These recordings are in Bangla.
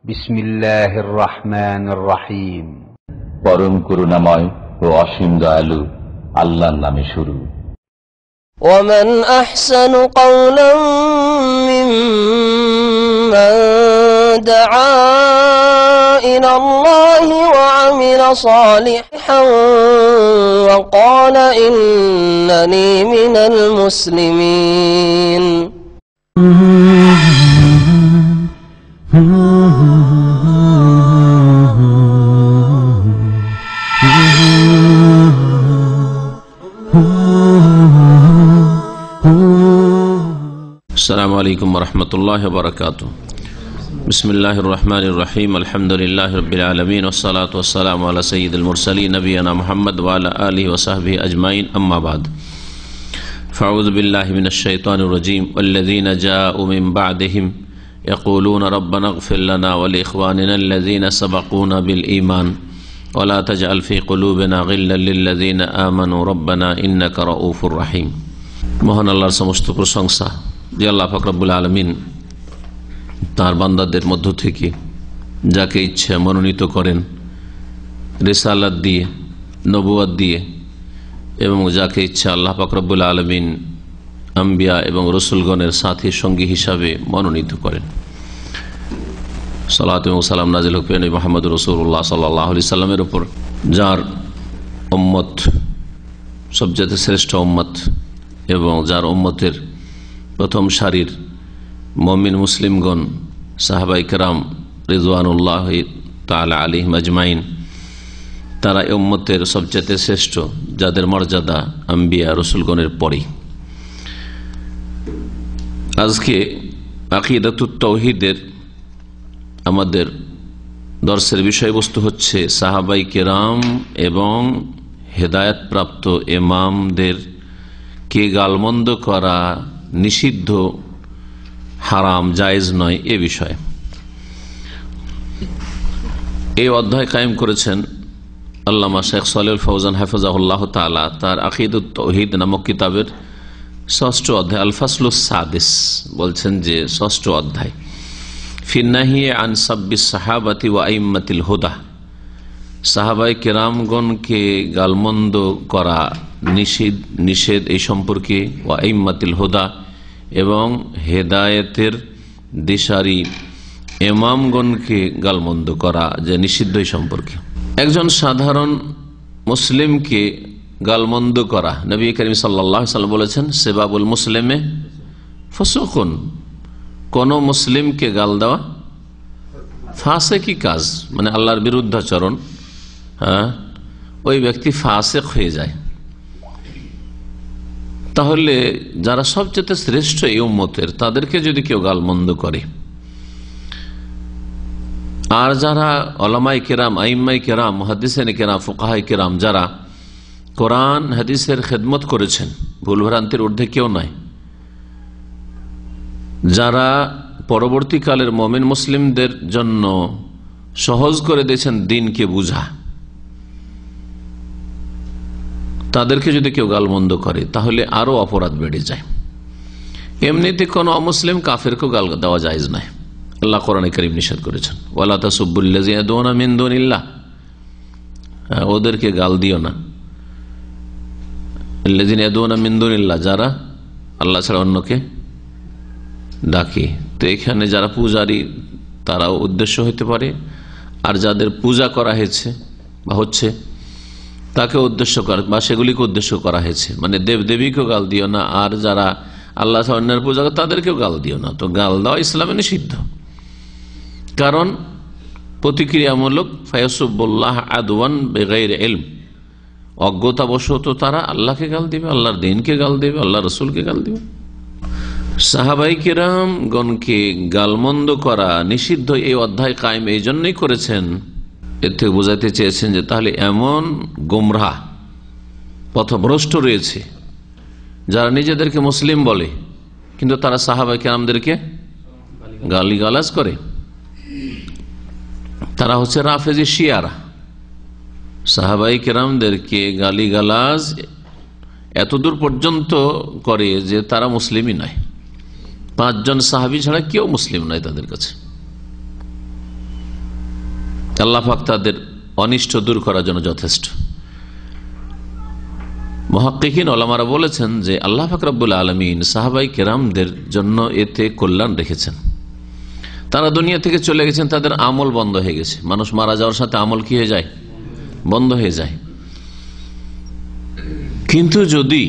বিসমিল্লাহির রহমানির রহিম। পরম করুণাময় ও অসীম দয়ালু আল্লাহর নামে শুরু। ومن أحسن قولا ممن دعا إلى الله وعمل صالحا وقال إنني من المسلمين. আসসালামু আলাইকুম ওয়া রাহমাতুল্লাহি ওয়া বারাকাতুহু। বিসমিল্লাহির রহমানির রহিম। আলহামদুলিল্লাহি রাব্বিল আলামিন ওয়াস সালাতু ওয়াস সালামু আলা সাইয়্যিদিল মুরসালিন নবিয়িনা মুহাম্মদ ওয়া আলা আলিহি ওয়া সাহবিহি আজমাইন, আম্মা বাদ। ফাউযু বিল্লাহি মিনাশ শাইতানির রাজীম। ওয়াল্লাযীনা জাa'উ মিন বা'দিহিম ইয়াকুলুনা রাব্বানা ইগফির লানা ওয়া লিইখওয়ানিনা আল্লাযীনা সাবাকুনা বিল ঈমান ওয়া লা তাজআল ফী কুলুবিনা গিল্লাল লিল্লাযীনা আমানু রাব্বানা ইন্নাকা রাউফুর রহিম। মহান আল্লাহর সমস্ত প্রশংসা যে আল্লাহ পাক রব্বুল আলামিন তার বান্দাদের মধ্য থেকে যাকে ইচ্ছা মনোনীত করেন রিসালাত দিয়ে, নবুয়ত দিয়ে, এবং যাকে ইচ্ছা আল্লাহ পাক রব্বুল আলামিন আম্বিয়া এবং রসুলগণের সাথী সঙ্গী হিসাবে মনোনীত করেন। সালাত এবং সালাম নাজিল হোক নবী মুহাম্মদ রাসূলুল্লাহ সাল্লাল্লাহু আলাইহি সাল্লামের উপর, যার উম্মত সবচেয়ে শ্রেষ্ঠ উম্মত এবং যার উম্মতের প্রথম সারির মুমিন মুসলিমগণ সাহাবায়ে কেরাম রিজওয়ানুল্লাহ তাআলা আলাইহিম আজমাইন, তারা এই উম্মতের সবচেয়ে শ্রেষ্ঠ, যাদের মর্যাদা আম্বিয়া রসুলগণের পরেই। আজকে আকিদাতুত তাওহীদের আমাদের দর্শের বিষয়বস্তু হচ্ছে সাহাবায়ে কেরাম এবং হেদায়েতপ্রাপ্ত ইমামদের কে গালমন্দ করা নিষিদ্ধ, হারাম, জায়েজ নয় এ বিষয়ে। এই অধ্যায় কায়েম করেছেন আল্লামা শেখ সালেহুল ফওজান হাফিজাহুল্লাহ তাআলা তার আকিদাতুত তাওহীদ নামক কিতাবের ষষ্ঠ অধ্যায় আল ফাসলুস সাদিস, বলছেন যে ষষ্ঠ অধ্যায় ফি নাহি আন সাব্বিস সাহাবাতি ওয়া আইম্মাতিল হুদা, সাহাবায়ে কেরামগণকে গালমন্দ করা নিষেধ এই সম্পর্কে, ওয়া আইম্মাতিল হুদা এবং হেদায়েতের দিশারি ইমামগণকে গালমন্দ করা যে নিষিদ্ধ এই সম্পর্কে। একজন সাধারণ মুসলিমকে গালমন্দ করা, নবী করিম সাল্লাল্লাহু আলাইহি ওয়াসাল্লাম বলেছেন সিবাবুল মুসলিমে ফুসুকুন, কোন মুসলিমকে গাল দেওয়া ফাসিকি কাজ, মানে আল্লাহর বিরুদ্ধাচরণ। ওই ব্যক্তি ফাসিক হয়ে যায়। তাহলে যারা সবচেয়ে শ্রেষ্ঠ এই উম্মতের, তাদেরকে যদি কেউ গালমন্দ করে, আর যারা উলামায়ে কেরাম, আইম্মায়ে কেরাম, মুহাদ্দিসিনে কেরাম, ফুকাহায়ে কেরাম, যারা কোরআন হাদিসের খেদমত করেছেন, ভুলভ্রান্তির ঊর্ধ্বে কেউ নয়, যারা পরবর্তীকালের মুমিন মুসলিমদের জন্য সহজ করে দিয়েছেন দ্বীনকে বুঝা, তাদেরকে যদি কেউ গালমন্দ করে তাহলে আরো অপরাধ বেড়ে যায়। এমনিতে কোন অমুসলিম কাফেরকে গাল দেওয়া জায়েজ নয়। আল্লাহ কোরআনে কারীম নিষেধ করেছেন ওয়ালা তাসুব্বুল্লাযীনা ইয়াদউনা মিন দুনিল্লাহ, ওদেরকে গাল দিও না। আল্লাযীনা ইয়াদউনা মিন দুনিল্লাহ, যারা আল্লাহ ছাড়া অন্যকে ডাকে। তো এখানে যারা পূজারী তারাও উদ্দেশ্য হতে পারে, আর যাদের পূজা করা হয়েছে বা হচ্ছে তাকে উদ্দেশ্য করা বা সেগুলিকে উদ্দেশ্য করা হয়েছে, মানে দেব দেবীকেও গাল দিও না, আর যারা আল্লাহ অন্যের পূজা করে তাদেরকেও গাল দিও না। তো গাল দেওয়া ইসলামে নিষিদ্ধ, কারণ প্রতিক্রিয়ামূলক ফায়াসুবুল্লাহ আদওয়ান বিগাইরি ইলম, অজ্ঞতাবশত তারা আল্লাহকে গাল দিবে, আল্লাহর দ্বীনকে গাল দিবে, আল্লাহ রসুলকে গাল দিবে। সাহাবায়ে কেরামগণকে গালমন্দ করা নিষিদ্ধ এই অধ্যায় কায়েম এই জন্যই করেছেন, এর থেকে বোঝাতে চেয়েছেন যে তাহলে এমন গোমরাহ পথভ্রষ্ট রয়েছে যারা নিজেদেরকে মুসলিম বলে, কিন্তু তারা সাহাবায়ে কেরামদেরকে গালিগালাজ করে। তারা হচ্ছে রাফেজি শিয়ারা। সাহাবায়ে কেরামদেরকে গালিগালাজ এতদূর পর্যন্ত করে যে তারা মুসলিমই নয়। 5 জন সাহাবী ছাড়া কেউ মুসলিম নয় তাদের কাছে। আল্লাহ পাক তাদের অনিষ্ট দূর করার জন্য যথেষ্ট। মুহাক্কিকিন ওলামারা বলেছেন যে আল্লাহ পাক রব্বুল আলামিন সাহাবাই কেরামদের জন্য এতে কল্যাণ রেখেছেন। তারা দুনিয়া থেকে চলে গেছেন, তাদের আমল বন্ধ হয়ে গেছে। মানুষ মারা যাওয়ার সাথে আমল কি হয়ে যায়? বন্ধ হয়ে যায়। কিন্তু যদি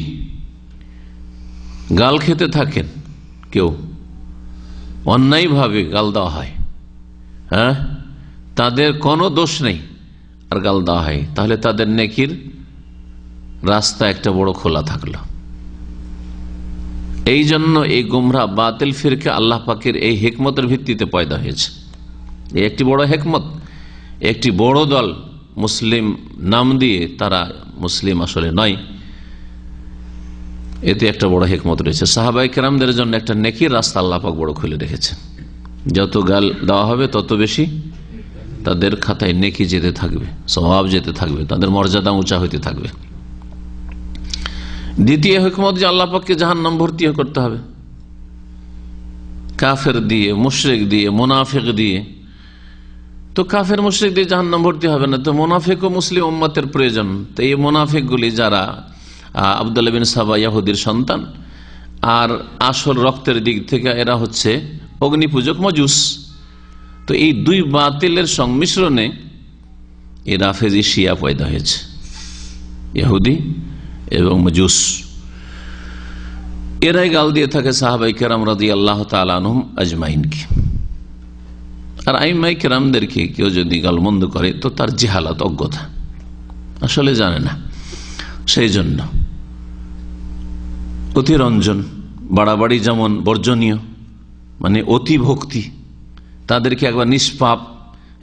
গাল খেতে থাকেন, কেউ অন্যায়ভাবে গাল দেওয়া হয়, হ্যাঁ, তাদের কোনো দোষ নেই আর গাল দেওয়া হয়, তাহলে তাদের নেকির রাস্তা একটা বড় খোলা থাকলো। এই জন্য এই গুমরাহ বাতিল ফিরকে আল্লাহ পাকের এই হিকমতের ভিত্তিতে পয়দা হয়েছে। এই একটি বড় হিকমত। একটি বড় দল মুসলিম নাম দিয়ে তারা মুসলিম আসলে নয়, এতে একটা বড় হিকমত রয়েছে। সাহাবায়ে কেরামদের জন্য একটা নেকির রাস্তা আল্লাহ পাক বড় খুলে রেখেছেন। যত গাল দেওয়া হবে তত বেশি তাদের খাতায় নেকি যেতে থাকবে, সওয়াব যেতে থাকবে, তাদের মর্যাদা উঁচা হইতে থাকবে। দ্বিতীয় হিকমত যে আল্লাহ পাককে জাহান্নাম ভর্তি করতে হবে, কাফের দিয়ে, মুশরিক দিয়ে, মুনাফিক দিয়ে। তো কাফের মুশরিক দিয়ে জাহান্নাম ভর্তি হবে না, তো মুনাফিক ও মুসলিম উম্মতের প্রয়োজন। তো এই মুনাফিক গুলি যারা আব্দুল্লাহ বিন সাবা ইয়াহুদির সন্তান, আর আসল রক্তের দিক থেকে এরা হচ্ছে অগ্নিপূজক মজুস। তো এই দুই বাতিলের সংমিশ্রণে এই রাফেজি শিয়া পয়দা হয়েছে, ইহুদি এবং মজুস। এরাই গাল দিয়ে থাকে সাহাবাই কেরাম রাদিয়াল্লাহু তাআলা আনহুম আজমাইনকে। আর আইম্মায়ে কেরামদেরকে কেউ যদি গালমন্দ করে তো তার জিহালাত, অজ্ঞতা, আসলে জানে না। সেই জন্য অতিরঞ্জন, বাড়াবাড়ি যেমন বর্জনীয়, মানে অতি ভক্তি, তাদেরকে একবার নিষ্পাপ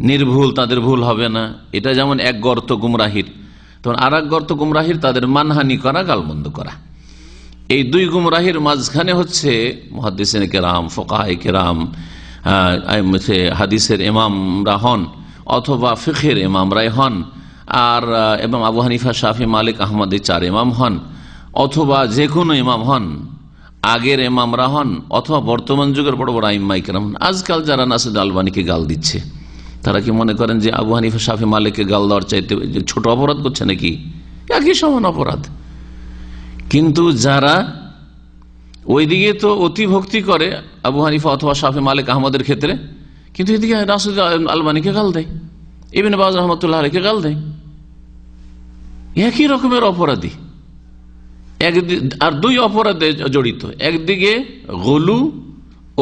নির্ভুল, তাদের ভুল হবে না, এটা যেমন এক গর্ত গুমরাহির, তখন আর এক গর্ত গুমরাহির তাদের মানহানি করা, গালমন্দ করা। এই দুই গুমরাহির মাঝখানে হচ্ছে মুহাদ্দিসিন কেরাম, ফুকাহায়ে কেরাম, হাদিসের ইমামরা হন অথবা ফিকহের ইমামরাই হন, আর এবং আবু হানিফা, শাফি, মালিক, আহমদ এই চার ইমাম হন, অথবা যে কোনো ইমাম হন, আগের ইমামরা হন, অথবা বর্তমান যুগের বড় বড় আইম্মায়ে কেরাম। আজকাল যারা নাসির আলবানীকে গাল দিচ্ছে, তারা কি মনে করেন যে আবু হানিফা, শাফি, মালিককে গাল দেওয়ার চাইতে ছোট অপরাধ করছে নাকি? একই সমান অপরাধ। কিন্তু যারা ওইদিকে তো অতি ভক্তি করে আবু হানিফা অথবা শাফি, মালিক, আহমদের ক্ষেত্রে, কিন্তু এদিকে নাসির আলবানীকে গাল দেয়, ইবনে বাজ রাহমাতুল্লাহ আলাইহিকে গাল দেয়, একই রকমের অপরাধী। আর দুই অপরাধে জড়িত, একদিকে গলু,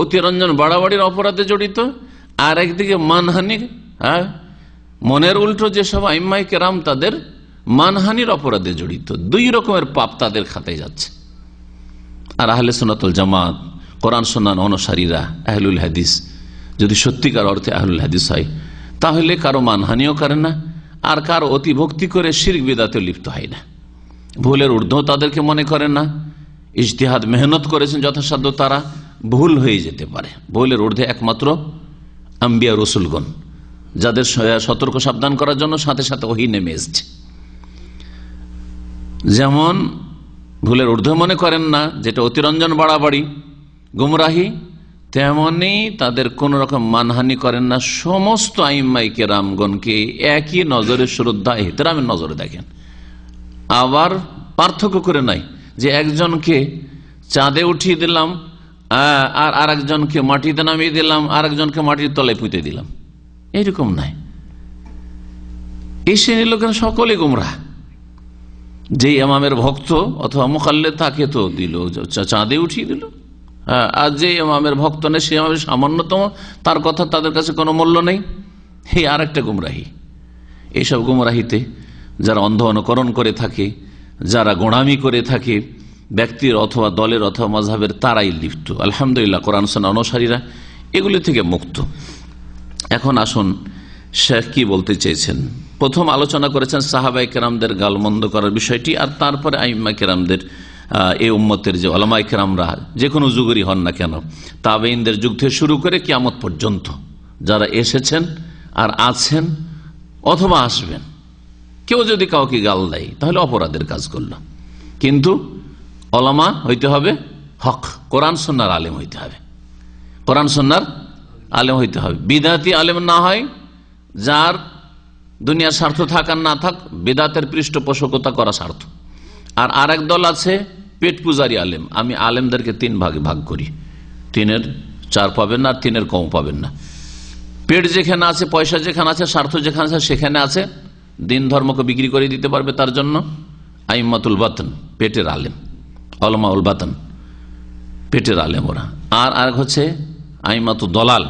অতিরঞ্জন, বাড়াবাড়ির অপরাধে জড়িত, আর একদিকে মানহানি, হ্যাঁ, মনের উল্টো যেসব আইম্মায়ে কেরাম তাদের মানহানির অপরাধে জড়িত। দুই রকমের পাপ তাদের খাতায় যাচ্ছে। আর আহলে সুন্নাত ওয়াল জামাত, কোরআন সুন্নাহ অনুসারীরা, আহলুল হাদিস, যদি সত্যিকার অর্থে আহলুল হাদিস হয়, তাহলে কারো মানহানিও করে না, আর কারো অতি ভক্তি করে শিরক বিদআতে লিপ্ত হয় না। ভুলের ঊর্ধ্ব তাদেরকে মনে করেন না। ইজতিহাদ, মেহনত করেছেন যথাসাধ্য, তারা ভুল হয়ে যেতে পারে। ভুলের ঊর্ধ্বে একমাত্র আম্বিয়া রসুলগণ, যাদের সতর্ক সাবধান করার জন্য সাথে সাথে ওহী নেমে এসেছে। যেমন ভুলের ঊর্ধ্বে মনে করেন না, যেটা অতিরঞ্জন, বাড়াবাড়ি, গুমরাহি, তেমনি তাদের কোন রকম মানহানি করেন না। সমস্ত আইম্মায়ে কেরামগণকে একই নজরে, শ্রদ্ধা, ইহতিরামের নজরে দেখেন। আবার পার্থক্য করে নাই যে একজনকে চাঁদে উঠিয়ে দিলাম আর আরেকজনকে মাটিতে নামিয়ে দিলাম, আরেকজনকে মাটির তলায় পুঁতে দিলাম, এইরকম নাই। এই শ্রেণীর লোকেরা সকলে গুমরাহ। যে ইমামের ভক্ত অথবা মুকাল্লিদ, তাকে তো দিল চাঁদে উঠিয়ে দিল, আর যে ইমামের ভক্ত নেই, সে ইমামের সামান্যতম, তার কথা তাদের কাছে কোনো মূল্য নেই। এই আর একটা গুমরাহি। এইসব গুমরাহিতে যারা অন্ধ অনুকরণ করে থাকে, যারা গোঁড়ামি করে থাকে, ব্যক্তির অথবা দলের অথবা মাযহাবের, তারাই লিপ্ত। আলহামদুলিল্লাহ কোরআন সুন্নাহ অনুসারীরা এগুলি থেকে মুক্ত। এখন আসুন শেখ কি বলতে চেয়েছেন। প্রথম আলোচনা করেছেন সাহাবায়ে কেরামদের গালমন্দ করার বিষয়টি, আর তারপরে আইম্মায়ে কেরামদের, এই উম্মতের যে উলামায়ে কেরামরা যে কোনো যুগেরই হন না কেন, তাবেঈনদের যুগ থেকে শুরু করে কিয়ামত পর্যন্ত যারা এসেছেন আর আছেন অথবা আসবেন, কেউ যদি কাউকে গাল দেয় তাহলে অপরাধের কাজ করল। কিন্তু উলামা হইতে হবে হক, কোরআন সুন্নাহর আলেম হইতে হবে, কোরআন সুন্নাহর আলেম হইতে হবে। বিদআতি আলেম না হয়, যার দুনিয়ার স্বার্থ থাক আর না থাক, বেদাতের পৃষ্ঠপোষকতা করা স্বার্থ। আর আরেক দল আছে পেট পূজারী আলেম। আমি আলেমদেরকে 3 ভাগে ভাগ করি, 3-এর 4 পাবেন না আর 3-এর কম পাবেন না। পেট যেখানে আছে, পয়সা যেখানে আছে, স্বার্থ যেখানে আছে, সেখানে আছে দিন ধর্মকে বিক্রি করে দিতে পারবে, তার জন্য আইম্মাতুল বাতন, পেটের আলেম, উলামাউল বাতন, পেটের আলেম ওরা। আর আরেক হচ্ছে আইম্মাতুল দলাল,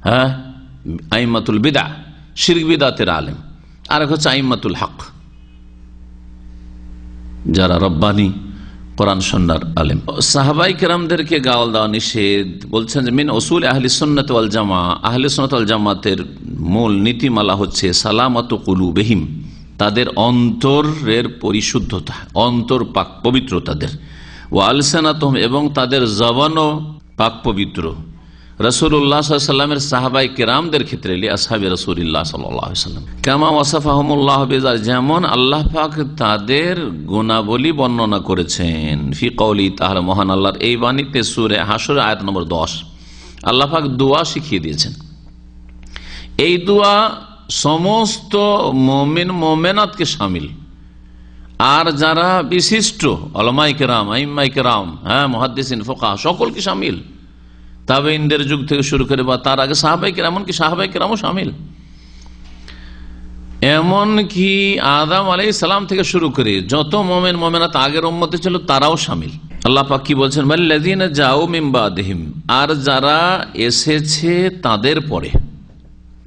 হ্যাঁ, আইম্মাতুল বিদা, শিরক বিদাতের আলেম। আরেক হচ্ছে আইম্মাতুল হক, যারা রব্বানি কোরআন সুন্নাহর আলেম। সাহাবাই কেরামদেরকে গাওয়াল দেওয়া নিষেধ। বলছেন যে মিন উসুল আহলি সুন্নাত ওয়াল জামা, আহলি সুন্নাত ওয়াল জামাতের মূল নীতিমালা হচ্ছে সালামাতু কুলুবিহিম, তাদের অন্তরের পরিশুদ্ধতা, অন্তর পাক পবিত্র তাদের, ওয়া আলসানাতুহুম, এবং তাদের জবানও পাক পবিত্র। রাসূলুল্লাহ সাল্লাল্লাহু আলাইহি ওয়াসাল্লামের সাহাবায়ে কেরামদের ক্ষেত্রে আসহাবে রাসূলুল্লাহ সাল্লাল্লাহু আলাইহি ওয়াসাল্লাম কামা ওয়াসাফাহুমুল্লাহ বিযালিক, যেমন আল্লাহ পাক তাদের গুণাবলী বর্ণনা করেছেন ফি কওলি তাআলা, মহান আল্লাহর এই বাণীতে সূরা হাশর আয়াত নম্বর 10। আল্লাহ পাক দোয়া শিখিয়ে দিয়েছেন। এই দোয়া সমস্ত মুমিন মুমিনাতকে শামিল, আর যারা বিশিষ্ট উলামায়ে কেরাম, আইম্মায়ে কেরাম, হ্যাঁ, মুহাদ্দিসিন, ফুকাহা, সকলকে শামিল। তাবেঈনদের যুগ থেকে শুরু করে বা তার আগে সাহাবায়ে কেরাম, এমনকি সাহাবায়ে কেরামও শামিল। এমনকি আদম আলাইহিস সালাম থেকে শুরু করে যত মুমিন মুমিনাত আগের উম্মতে ছিল তারাও শামিল। আল্লাহ পাক কি বলছেন, ওয়াল্লাযিনা জাউ মিন বাদিহিম, আর যারা এসেছে তাদের পরে,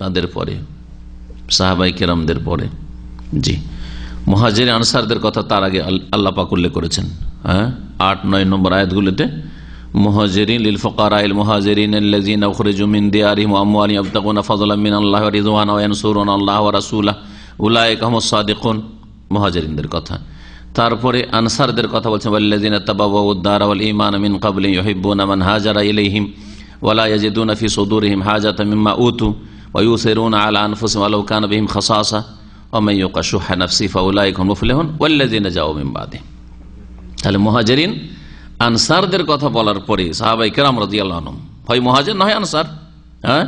তাদের পরে সাহাবায়ে কেরামদের পরে। জি, মুহাজির আনসারদের কথা তার আগে আল্লাহ পাক উল্লেখ করেছেন, হ্যাঁ, 8-9 নম্বর আয়াতগুলোতে। মুহাজিরিন লিল ফুকারাইল মুহাজিরিন আল্লাযিনা উখরিজু মিন দিয়ারিহিম ওয়া আমওয়ালিহিম ইয়াবতাগুনা ফাযলাম মিনাল্লাহি ওয়া রিদওয়ানা ওয়া ইয়ানসুরুনা আল্লাহ ওয়া রাসূলাহু উলাইকা হুমুস সাদিকুন, মুহাজিরিনদের কথা। তারপরে আনসারদের কথা বলছেন, ওয়াল্লাযিনা তাবাওয়াউদ দারা ওয়াল ঈমানা মিন ক্বাবলি ইউহিব্বুনা মান হাজারা ইলাইহিম ওয়া লা ইয়াজিদুনা ফি সুদুরিহিম হাজাতাম মিম্মা উতু ওয়া ইউসিরুনা আলা আনফুসিহিম ওয়ালাউ কানা বিহিম খাসাসা ওয়া মান ইউকা শুহা নাফসিহি ফাউলাইকা হুমুল মুফলিহুন ওয়াল্লাযিনা জাউ মিন বাদিহিম। তাহলে মুহাজিরিন আনসারদের কথা বলার পরে সাহাবায়ে কেরাম রাদিয়াল্লাহু আনহুম, হয় মুহাজির না হয় আনসার, হ্যাঁ,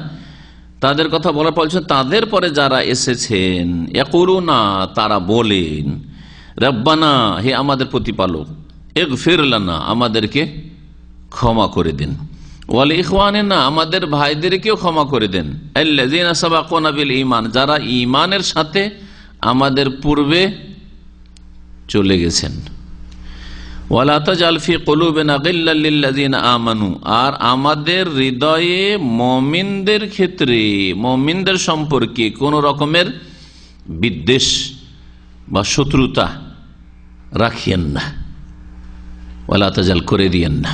তাদের কথা বলার পর তাদের পরে যারা এসেছেন, ইয়াকুলুনা, তারা বলেন, রব্বানা, হে আমাদের প্রতিপালক, ইগফির লানা, আমাদেরকে ক্ষমা করে দিন, ওয়ালি ইখওয়ানিনা, আমাদের ভাইদেরকেও ক্ষমা করে দেন, আল্লাযিনা সাবাকুনা বিল ঈমান, যারা ঈমানের সাথে আমাদের পূর্বে চলে গেছেন, ওয়ালা তাজাল ফি কুলুবিনা গিল্লাল লিল্লাযিনা আমানু, আর আমাদের হৃদয়ে মুমিনদের ক্ষেত্রে, মুমিনদের সম্পর্কে কোন রকমের বিদ্বেষ বা শত্রুতা রাখিয়েন না, ওয়ালা তাজাল করে দিয়েন না,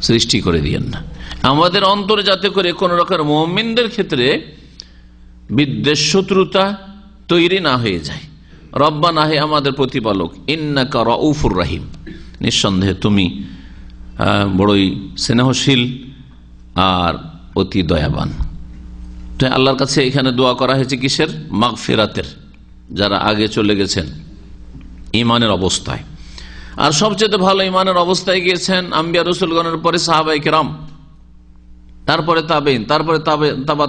সৃষ্টি করে দিয়েন না আমাদের অন্তরে, যাতে করে কোন রকমের মুমিনদের ক্ষেত্রে বিদ্বেষ শত্রুতা তৈরি না হয়ে যায়। রব্বানা, হে আমাদের প্রতিপালক, ইন্নাকা রাউফুর রহিম, নিঃসন্দেহে তুমি বড়ই স্নেহশীল আর অতি দয়াবান। তো আল্লাহর কাছে এখানে দোয়া করা হয়েছে কিসের? মাগফিরাতের, যারা আগে চলে গেছেন ঈমানের অবস্থায়। আর সবচেয়ে ভালো ঈমানের অবস্থায় গিয়েছেন আম্বিয়া রাসূলগণের পরে সাহাবায়ে কেরাম, তারপরে তাবেঈন, তারপরে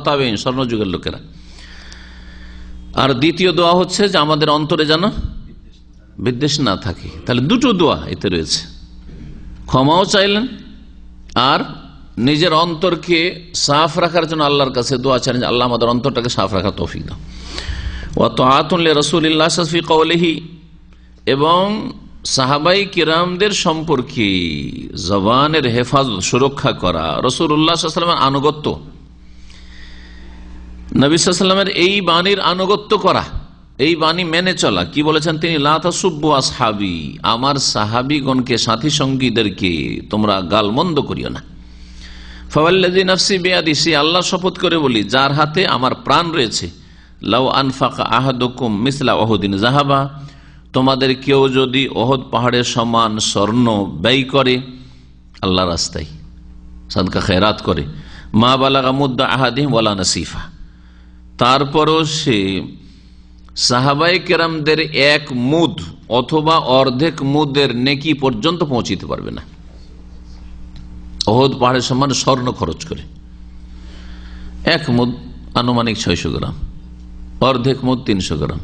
তাবেঈন, স্বর্ণযুগের লোকেরা। আর দ্বিতীয় দোয়া হচ্ছে যে আমাদের অন্তরে যেন বিদ্বেষ না থাকে। তাহলে দুটো দোয়া এতে রয়েছে, ক্ষমাও চাইলেন আর নিজের অন্তরকে সাফ রাখার জন্য আল্লাহর কাছে দোয়া চাইলেন, আল্লাহ আমাদের অন্তরটাকে সাফ রাখার তৌফিক দাও। ওয়া তাআতুন লিরাসূলিল্লাহ ফি কওলিহি, এবং সাহাবাই কিরামদের সম্পর্কে জবানের হেফাজত, সুরক্ষা করা, রাসূলুল্লাহ সাল্লাল্লাহু আলাইহি ওয়াসাল্লামের আনুগত্য, নবী সাল্লাল্লাহু আলাইহি ওয়াসাল্লামের এই বাণীর আনুগত্য করা, এই বাণী মেনে চলা। কি বলেছেন তিনি? লা তাসুব্বু আসহাবি, আমার সাহাবীগণকে, সাথী সঙ্গীদেরকে তোমরা গালমন্দ করিও না। ফাওয়াল্লাযী নাফসি বিয়াদিহি, আল্লাহ শপথ করে বলি, যার হাতে আমার প্রাণ রয়েছে, লাউ আনফাকা আহাদুকুম মিসলা উহুদিন যাহাবা, তোমাদের কেউ যদি উহুদ পাহাড়ের সমান স্বর্ণ ব্যয় করে আল্লাহর রাস্তায়, সাদকা খেরাত করে, মা বালাগা মুদ্দা আহাদিহিম ওয়ালা নাসিফা, তারপরও সে সাহাবায়ে কেরামদের এক মুদ অথবা অর্ধেক মুদের নেকি পর্যন্ত পৌঁছিতে পারবে না। উহুদ পাহাড়ের সমান স্বর্ণ খরচ করে, এক মুদ আনুমানিক 600 গ্রাম, অর্ধেক মত 300 গ্রাম।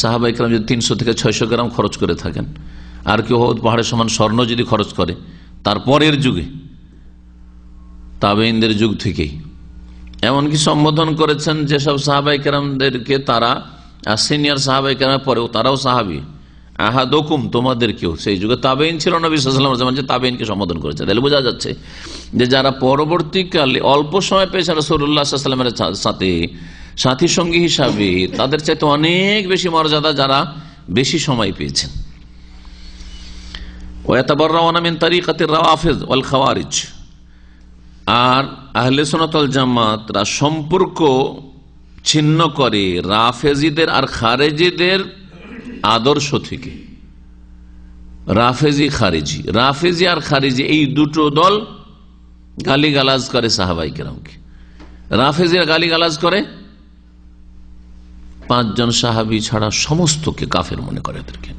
সাহাবায়ে কেরাম যদি 300 থেকে 600 গ্রাম খরচ করে থাকেন, আর কেউ পাহাড়ের সমান স্বর্ণ যদি খরচ করে, তারপরের যুগে তাবেঈনদের যুগ থেকেই এমনকি সম্বোধন করেছেন যেসব সাহাবায়ে কেরামদেরকে, তারা সিনিয়র সাহাবায়ে কেরামের পরেও তারাও সাহাবী, আহাদুকুম তোমাদের কেউ, সেই যুগে তাবেঈন ছিল নবী সাল্লাল্লাহু আলাইহি ওয়াসাল্লাম, যে তাবেঈনকে সম্বোধন করেছে। তাহলে বোঝা যাচ্ছে যে যারা পরবর্তীকালে অল্প সময় পেয়েছে রাসূলুল্লাহ সাল্লাল্লাহু আলাইহি ওয়াসাল্লামের সাথে সাথী সঙ্গী হিসাবে, তাদের চাইতে অনেক বেশি মর্যাদা যারা বেশি সময় পেয়েছেন। ওয়াতাবাররাউনা মিন তারিকাতির রাওয়াফিজ ওয়াল খাওয়ারিজ, আর আহলে সুন্নাত ওয়াল জামাতরা সম্পর্ক ছিন্ন করে রাফেজিদের আর খারেজিদের আদর্শ থেকে। রাফেজি আর খারেজি এই দুটো দল গালিগালাজ করে সাহাবায়ে কেরামকে। রাফেজিরা গালিগালাজ করে 5 জন সাহাবী ছাড়া সমস্তকে কাফের মনে করে এদেরকে,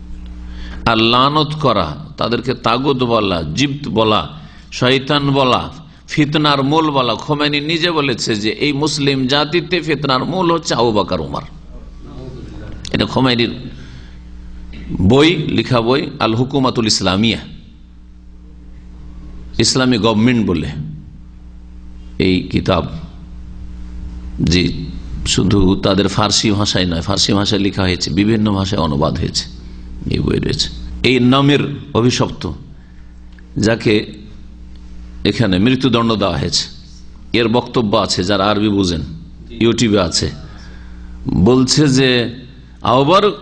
আর লানত করা, তাদেরকে তাগুত বলা, জিপ্ত বলা, শয়তান বলা, ফিতনার মূল বলা। খোমেনি নিজে বলেছে যে এই মুসলিম জাতিতে ফিতনার মূল হচ্ছে আবু বকর উমর। এটা খোমেনির বই, লিখা বই আল হুকুমাতুল ইসলামিয়া, ইসলামী গভর্নমেন্ট বলে এই কিতাব। জি, শুধু তাদের ফার্সি ভাষায় নয়, ফার্সি ভাষায় লেখা হয়েছে, বিভিন্ন ভাষায় অনুবাদ হয়েছে, এই বই রয়েছে। এই নামের অভিশপ্ত, যাকে এখানে মৃত্যুদণ্ড দেওয়া হয়েছে, এর বক্তব্য আছে, যারা আরবি বুঝেন ইউটিউবে আছে, বলছে যে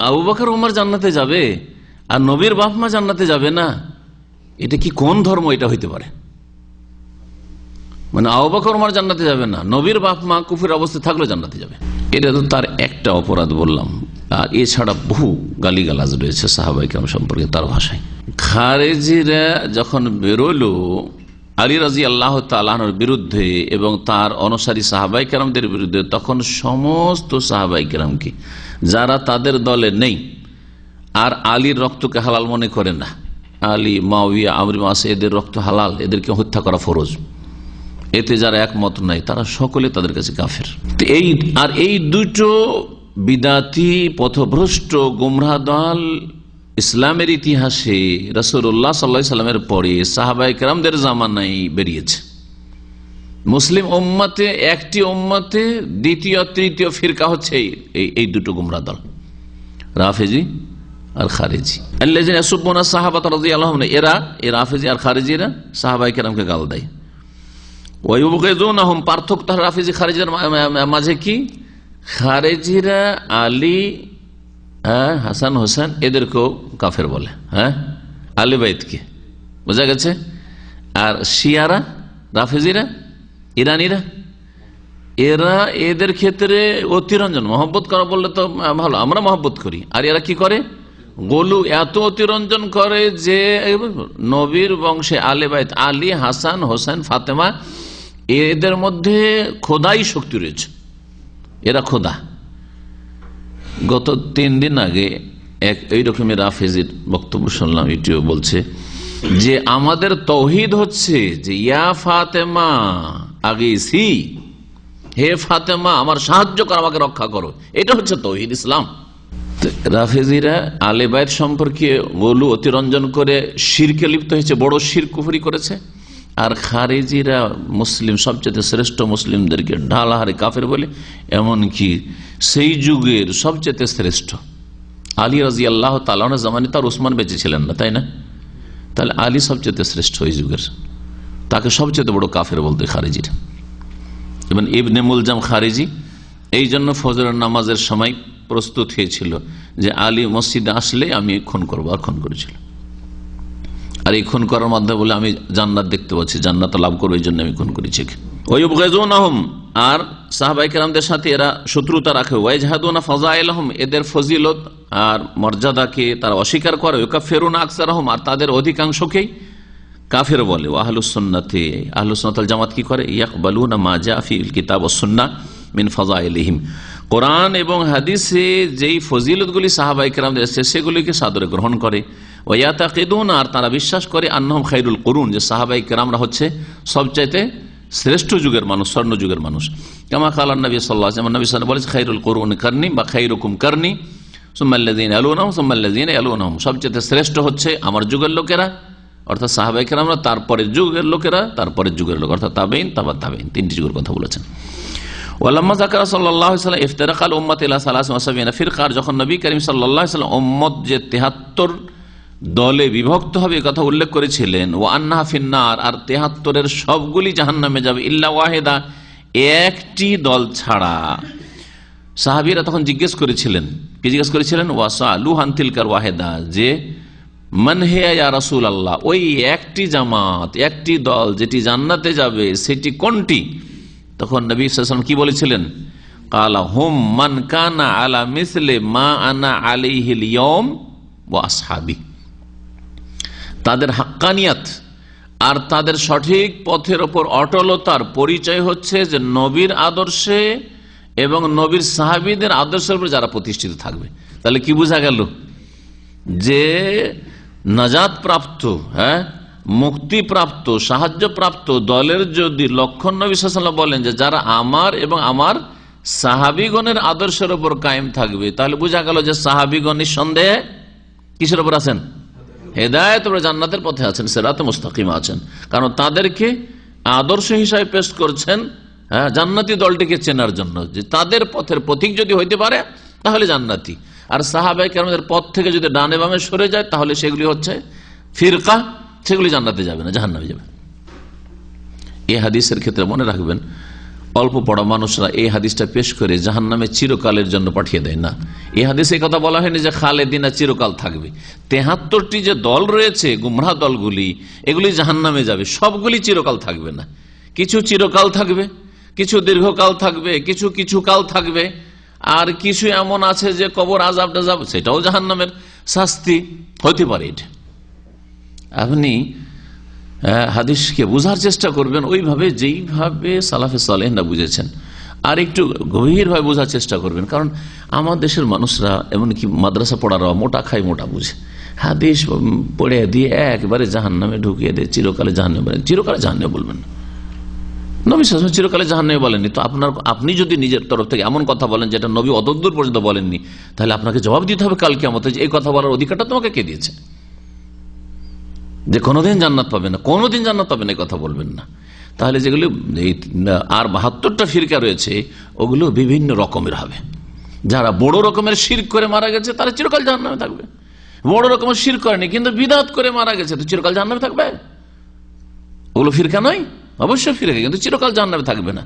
আবু বকর উমর জান্নাতে যাবে আর নবীর বাপ মা জান্নাতে যাবে না। এটা কি কোন ধর্ম এটা হইতে পারে? মানে আবু বকর উমর জান্নাতে যাবে না, নবীর বাপ মা কুফরের অবস্থায় থাকলে জান্নাতে যাবে। এটা তো তার একটা অপরাধ বললাম, আর এছাড়া বহু গালিগালাজ রয়েছে সাহাবায়ে কেরাম সম্পর্কে তার ভাষায়। খারেজিরা যখন বেরোলো আলী রাদিয়াল্লাহু তাআলা আনহুর বিরুদ্ধে এবং তার অনুসারী সাহাবায়ে কেরামদের বিরুদ্ধে, তখন সমস্ত সাহাবায়ে কেরামকে, যারা তাদের দলে নেই আর আলীর রক্তকে হালাল মনে করে না, আলী, মুআবিয়া, আমর ইবনে আস এদের রক্ত হালাল, এদেরকে হত্যা করা ফরজ, এতে যারা একমত নাই তারা সকলে তাদের কাছে কাফের। এই দুটো বিদাতি পথভ্রষ্ট গুমরাহ দল ইসলামের ইতিহাসে রাসূলুল্লাহ সাল্লাল্লাহু আলাইহি সাল্লামের পরে সাহাবায়ে কেরামদের জামানায় বেরিয়েছে। মুসলিম উম্মতে, একটি উম্মতে দ্বিতীয় তৃতীয় ফিরকা হচ্ছে এই দুটো গুমরাহ দল, রাফেজি আর খারেজি। আল্লাযিনা ইয়াসুবুনা সাহাবাতা রাদিয়াল্লাহু আনহুম, এরা এই রাফেজি আর খারেজিরা সাহাবায়ে কেরামকে গাল দেয়। ওয়া ইউবগিযুনাহুম, পার্থক্য রাফেজি খারেজির মাঝে কি? খারেজিরা আলী, হাসান হোসেন এদেরকেও কাফের বলে, আহলে বাইতকে, বোঝা গেছে। আর শিয়ারা, রাফেজিরা, ইরানিরা, এরা এদের ক্ষেত্রে অতিরঞ্জন, মহব্বত করা বললে তো ভালো, আমরা মহব্বত করি, আর এরা কি করে? গোলু, এত অতিরঞ্জন করে যে নবীর বংশে আহলে বাইত, আলী, হাসান, হোসেন, ফাতেমা, এদের মধ্যে খোদাই শক্তি রয়েছে, এরা খোদা। গত 3 দিন আগে এই রকমের রাফেজির বক্তব্য শুনলাম, ইউটিউবে বলছে যে আমাদের তৌহিদ হচ্ছে যে ইয়া ফাতেমা আগিসি, হে ফাতেমা আমার সাহায্য করো, আমাকে রক্ষা করো, এটা হচ্ছে তৌহিদ ইসলাম। রাফেজিরা আহলে বাইত সম্পর্কে গোলু অতিরঞ্জন করে শিরকে লিপ্ত হয়েছে, বড় শিরক কুফরি করেছে। আর খারেজিরা মুসলিম, সবচেয়ে শ্রেষ্ঠ মুসলিমদেরকে ঢালাহারে কাফের বলে, এমনকি সেই যুগের সবচেয়ে শ্রেষ্ঠ আলী রাদিয়াল্লাহু তাআলা আনহু জামানে তার ওসমান বেঁচে ছিলেন না, তাই না? তাহলে আলী সবচেয়ে শ্রেষ্ঠ ওই যুগের, তাকে সবচেয়ে বড় কাফের বলতে খারেজিরা। এবং ইবনে মুলজাম খারেজি এই জন্য ফজরের নামাজের সময় প্রস্তুত হয়েছিল যে আলী মসজিদে আসলে আমি খুন করবো, আর খুন করেছিল। আর এই খুন করার মাধ্যমে বলে আমি জান্নাত দেখতে পাচ্ছি, জান্নাত লাভ করবো, এই জন্য আমি খুন করেছি। আর সাহাবায়ে কেরামদের সাথে এরা শত্রুতা রাখে। ওয়াজহাদুনা ফাযাইলহুম, এদের ফজিলত আর মর্যাদাকে তারা অস্বীকার করে। ইউকাফিরুনা আকসারহুম, আর তাদের অধিকাংশকেই কাফের বলে। আহলুস সুন্নাতে, আহলুস সুন্নাত ওয়াল জামাত কি করে? ইয়াকবালুনা মা জা ফিল কিতাব ওয়াস সুন্নাহ মিন ফাযাইলিহিম, কোরআন এবং হাদিসে যেই ফজিলতগুলি সাহাবায়ে কেরামদের এসেছে সেগুলিকে সাদরে গ্রহণ করে। ওয়াতাকিদুন, আর তারা বিশ্বাস করে আন্নাহুম খায়রুল কুরুন, যে সাহাবায়ে কেরামরা হচ্ছে সবচাইতে শ্রেষ্ঠ যুগের মানুষ, স্বর্ণ যুগের মানুষ। কামা কালান নবী সাল্লাল্লাহু আলাইহি ওয়াসাল্লাম, নবী সাল্লাল্লাহু আলাইহি ওয়াসাল্লাম বলেছেন খায়রুল কুরুনি কারনি বা খায়রুকুম কারনি সুম্মাল্লাযীনা ইয়ালুনহুম সুম্মাল্লাযীনা ইয়ালুনহুম, সবচেয়ে শ্রেষ্ঠ হচ্ছে আমার যুগের লোকেরা অর্থাৎ সাহাবায়ে কেরামরা, তারপরের যুগের লোকেরা, তারপরের যুগের লোক অর্থাৎ তাবেঈন, তাবা তাবেঈন, তিনটি যুগের কথা বলেছেন। ওয়ালাম্মা যাকারা সাল্লাল্লাহু আলাইহি ওয়াসাল্লাম ইফতিরাকাল উম্মাত ইলা 73 ফিরকার, যখন নবী করিম সাল্লাল্লাহু আলাইহি ওয়াসাল্লাম উম্মত যে 73 দলে বিভক্ত হবে এই কথা উল্লেখ করেছিলেন, ওয়া আন্নাহা ফিন্নার, আর 73-এর সবগুলি জাহান্নামে যাবে, ইল্লা ওয়াহিদা, একটি দল ছাড়া। সাহাবীরা তখন জিজ্ঞেস করেছিলেন, কি জিজ্ঞেস করেছিলেন? ওয়াসালু আন তিলকার ওয়াহিদা, যে মান হিয়া ইয়া রাসূলুল্লাহ, ওই একটি জামাত, একটি দল যেটি জান্নাতে যাবে সেটি কোনটি? তখন নবী সাল্লাল্লাহু আলাইহি ওয়াসাল্লাম কি বলেছিলেন? কালা হুম মান কানা আলা মিসলি মা আনা আলাইহিল ইয়াউম ওয়া আসহাবি, তাদের হাক্কানিয়াত আর তাদের সঠিক পথের ওপর অটলতার পরিচয় হচ্ছে যে নবীর আদর্শে এবং নবীর সাহাবীদের আদর্শের উপর যারা প্রতিষ্ঠিত থাকবে। তাহলে কি বোঝা গেল? যে নাজাত প্রাপ্ত, মুক্তিপ্রাপ্ত, সাহায্যপ্রাপ্ত দলের যদি লক্ষণ নবী সাল্লাল্লাহু আলাইহি ওয়াসাল্লাম বলেন যে যারা আমার এবং আমার সাহাবীগণের আদর্শের উপর কায়েম থাকবে, তাহলে বোঝা গেল যে সাহাবীগণ নিঃসন্দেহে কিসের উপর আছেন? হেদায়েত ও জান্নাতের পথে আছেন, সিরাতে মুস্তাকিমে আছেন। কারণ তাদেরকে আদর্শ হিসাবে পেশ করছেন জান্নাতি দলটিকে চেনার জন্য, যে তাদের পথের পথিক যদি হইতে পারে তাহলে জান্নাতি, আর সাহাবায়ে কেরামদের পথ থেকে যদি ডানে বামে সরে যায় তাহলে সেগুলি হচ্ছে ফিরকা, সেগুলি জান্নাতে যাবে না, জাহান্নামে যাবে। এই হাদিসের ক্ষেত্রে মনে রাখবেন, অল্প পড়া মানুষরা এই হাদিসটা পেশ করে জাহান্নামে চিরকালের জন্য পাঠিয়ে দেয় না। এই হাদিসে এই কথা বলা হয়নি যে খালেদিনা চিরকাল থাকবে। 73টি যে দল রয়েছে গুমরাহ দলগুলি, এগুলি জাহান্নামে যাবে, সবগুলি চিরকাল থাকবে না। কিছু চিরকাল থাকবে, কিছু দীর্ঘকাল থাকবে, কিছু কিছু কাল থাকবে, আর কিছু এমন আছে যে কবর আযাব টাযাব, সেটাও জাহান্নামের শাস্তি হতে পারে। এটা আপনি হাদিসকে বোঝার চেষ্টা করবেন ওইভাবে যেইভাবে সালাফে সালেহরা বুঝেছেন, আর একটু গভীরভাবে বোঝার চেষ্টা করবেন। কারণ আমার দেশের মানুষরা, এমনকি মাদ্রাসা পড়ারা, মোটা খায় মোটা বুঝে, হাদিস পড়ে দিয়ে একবারে জাহান্নামে ঢুকিয়ে দিয়ে চিরকালে জাহান্নামে বলেন। চিরকালে জাহান্নামে বলবেন না, নবী সাল্লাল্লাহু আলাইহি ওয়াসাল্লাম চিরকালে জাহান্নামে বলেননি। তো আপনি যদি নিজের তরফ থেকে এমন কথা বলেন যেটা নবী অতদূর পর্যন্ত বলেননি, তাহলে আপনাকে জবাব দিতে হবে কাল কিয়ামতে যে এই কথা বলার অধিকারটা তোমাকে কে দিয়েছে? যে কোনোদিন জান্নাত পাবে না, কোনোদিন জান্নাত পাবে না, এই কথা বলবেন না। তাহলে যেগুলো আর 72টা ফিরকা রয়েছে ওগুলো বিভিন্ন রকমের হবে। যারা বড় রকমের শিরক করে মারা গেছে তারা চিরকাল জাহান্নামে থাকবে। বড় রকমের শিরক করেনি কিন্তু বিদআত করে মারা গেছে, তো চিরকাল জাহান্নামে থাকবে? ওগুলো ফিরকা নয়, অবশ্যই ফিরকা, কিন্তু চিরকাল জাহান্নামে থাকবে না,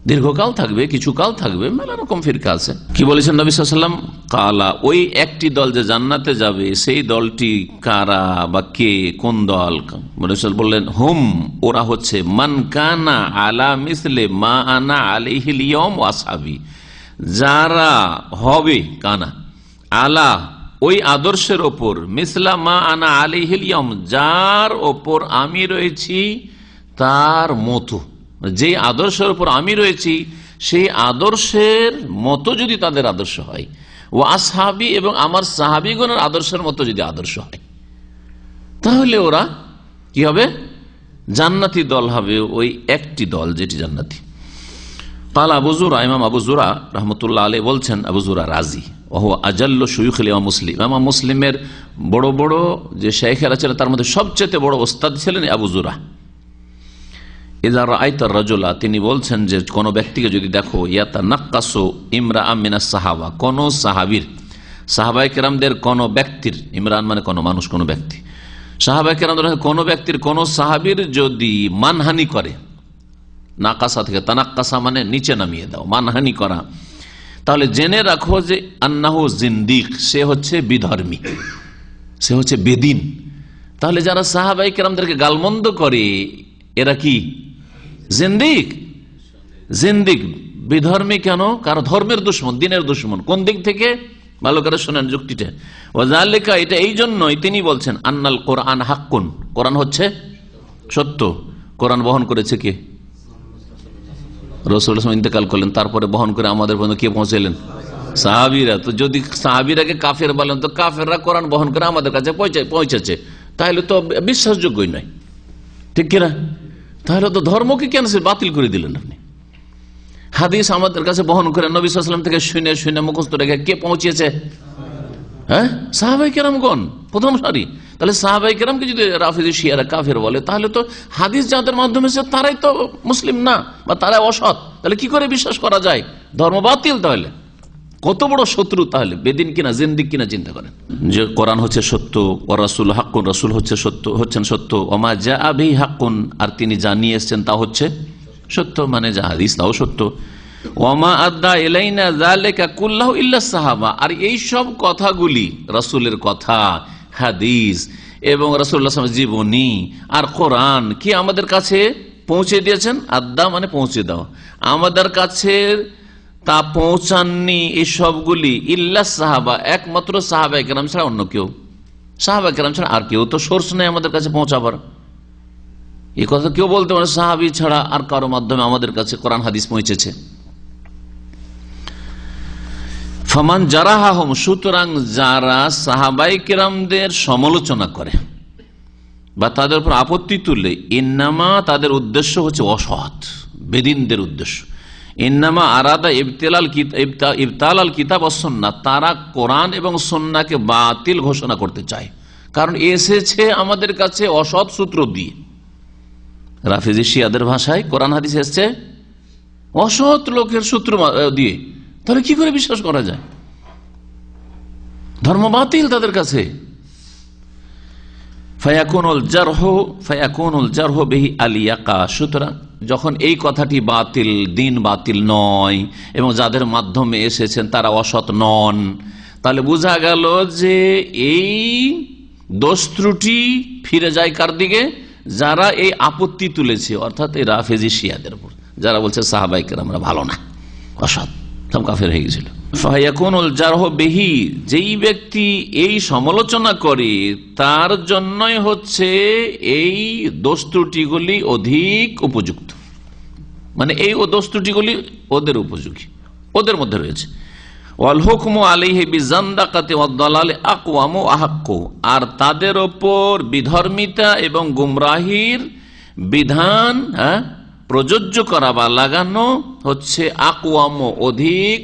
দীর্ঘকাল থাকবে, কিছু কাল থাকবে, মেলা রকম ফিরকা আছে। কি বলেছেন নবী সাল্লাল্লাহু আলাইহি ওয়াসাল্লাম? কালা, ওই একটি দল যে জান্নাতে যাবে সেই দলটি কারা বা কে, কোন দল? বললেন হুম, ওরা হচ্ছে মান কানা আলা মিসলে মা আনা আলাইহিল ইয়াউম ওয়া আসহাবি, যারা হবে কানা আলা ওই আদর্শের ওপর, মিসলা মা আনা আলাইহিল ইয়াউম, যার ওপর আমি রয়েছি তার মতো, যে আদর্শের উপর আমি রয়েছি সেই আদর্শের মতো যদি তাদের আদর্শ হয়, ও আসহাবি, এবং আমার সাহাবীগণের আদর্শের মতো যদি আদর্শ হয়, তাহলে ওরা কি হবে? জান্নাতি দল হবে, ওই একটি দল যেটি জান্নাতি। কাল আবু যুরা, ইমাম আবু যুরা রাহমাতুল্লাহ আলাইহি বলছেন, আবু যুরা রাজি, ওহু আজাল্লু শুয়ুখিল ইমাম মুসলিম, ইমাম মুসলিমের বড় বড় যে শাইখেরা ছিলেন তার মধ্যে সবচেয়ে বড় ওস্তাদ ছিলেন আবু যুরা। ইযা রাআইতা রাজুলা, তিনি বলছেন যে কোন ব্যক্তিকে যদি দেখো, ইয়াতানাক্কাসু ইমরাআম মিনাস সাহাবা, কোন সাহাবীর, সাহাবায়ে কেরামদের কোন ব্যক্তির, ইমরান মানে কোন মানুষ, কোন ব্যক্তি, সাহাবায়ে কেরামদের কোন ব্যক্তির, কোন সাহাবীর যদি মানহানি করে, নাকাসা থেকে তানাক্কাসা মানে নিচে নামিয়ে দাও, মানহানি করা, তাহলে জেনে রাখো যে আন্নাহু জিন্দিক, সে হচ্ছে বিধর্মী, সে হচ্ছে বেদিন। তাহলে যারা সাহাবায়ে কেরামদেরকে গালমন্দ করে এরা কি? জিন্দিক। জিন্দিক বিধর্মী কেন? কারণ ধর্মের দুশ্মন, দিনের দুশ্মন। কোন দিক থেকে? ভালো করে শোনেন যুক্তিটা। ওয়াজালিকা, এটা এই জন্যই তিনি বলছেন, আন্নাল কোরআন হাক্কুন, কোরআন হচ্ছে সত্য। কোরআন বহন করেছে কে? রাসূলুল্লাহ ইন্তেকাল করলেন, তারপরে বহন করে আমাদের পর্যন্ত কে পৌঁছালেন? সাহাবীরা। তো যদি সাহাবীরাকে কাফের বলেন, তো কাফেররা কোরআন বহন করে আমাদের কাছে পৌঁছেছে, তাহলে তো বিশ্বাসযোগ্যই নয়, ঠিক কিনা? তাহলে তো ধর্মকে কেন সে বাতিল করে দিলেন আপনি? হাদিস আমাদের কাছে বহন করে নবী সাল্লাল্লাহু আলাইহি ওয়াসাল্লাম থেকে শুনে শুনে মুখস্থ রেখে কে পৌঁছিয়েছে? হ্যাঁ, সাহাবায়ে কেরামগণ প্রথম সারি। তাহলে সাহাবায়ে কেরামকে যদি রাফিজি শিয়ারা কাফের বলে, তাহলে তো হাদিস যাদের মাধ্যমে তারাই তো মুসলিম না, বা তারাই অসৎ। তাহলে কি করে বিশ্বাস করা যায়? ধর্ম বাতিল। তাহলে কত বড় শত্রু, তাহলে বেদিন কিনা জিন্দিক কিনা চিন্তা করেন। যে কোরআন হচ্ছে সত্য, ও রাসূল হাক্কুন, রাসূল হচ্ছেন সত্য, ওমা জাআ বিহি হাক্কুন, আর তিনি জানিয়ে এসেছেন তা হচ্ছে সত্য, মানে যা হাদিস তাও সত্য। ওমা আদ্দা ইলাইনা যালিকা কুল্লাহু ইল্লা সাহাবা, আর এই সব কথাগুলি রাসূলের কথা, হাদিস এবং রাসূলুল্লাহ সাল্লাল্লাহু আলাইহি ওয়াসাল্লামের জীবনী আর কোরআন কি আমাদের কাছে পৌঁছে দিয়েছেন। আদ্দা মানে পৌঁছে দাও, আমাদের কাছে তা পৌঁছাননি এই সবগুলি ইল্লা সাহাবা, একমাত্র সাহাবায়ে কেরাম ছাড়া অন্য কেউ। সাহাবায়ে কেরাম ছাড়া আর কেউ তো সোর্স নেই আমাদের কাছে পৌঁছাবার। এই কথা কেউ বলতে পারে সাহাবী ছাড়া আর কারো মাধ্যমে আমাদের কাছে কোরআন হাদিস পৌঁছেছে। ফামান জারাহাহুম, সুতরাং যারা সাহাবায়ে কেরামদের সমালোচনা করে বা তাদের উপর আপত্তি তুলে, ইন্নামা তাদের উদ্দেশ্য হচ্ছে অসৎ, বেদিনদের উদ্দেশ্য। ইন্নামা আরাদা ইবতালাল কিতাব ওয়াস সুন্নাহ, তারা কোরআন এবং সুন্নাহকে বাতিল ঘোষণা করতে চায়, কারণ এসেছে আমাদের কাছে অসৎ সূত্র দিয়ে। রাফিজি শিয়াদের ভাষায় কোরআন হাদিস এসেছে অসৎ লোকের সূত্র দিয়ে, তাহলে কি করে বিশ্বাস করা যায়? ধর্ম বাতিল তাদের কাছে। ফায়াকুনুল জারহ বিহি আলিয়াকা, সুতরাং যখন এই কথাটি বাতিল, দিন বাতিল নয় এবং যাদের মাধ্যমে এসেছেন তারা অসৎ নন, তাহলে বোঝা গেল যে এই দোষ ত্রুটি ফিরে যায় কার দিকে? যারা এই আপত্তি তুলেছে, অর্থাৎ এই রাফেজি শিয়াদের উপর, যারা বলছে সাহাবায়ে কেরামরা ভালো না, অসৎ, সব কাফের হয়ে গেছিল। ফায়াকুনুল জারহ বিহি, যেই ব্যক্তি এই সমালোচনা করে তার জন্যই হচ্ছে এই দোষ ত্রুটিগুলি অধিক উপযুক্ত, মানে এই দোষ ত্রুটিগুলি ওদের উপযোগী, ওদের মধ্যে রয়েছে। ওয়াল হুকমু আলাইহি বিজান্দাকাতি ওয়াদ দালালি আকওয়ামু আহাক্কু, আর তাদের ওপর বিধর্মিতা এবং গুমরাহির বিধান প্রযোজ্য করা বা লাগানো হচ্ছে আকওয়াম, অধিক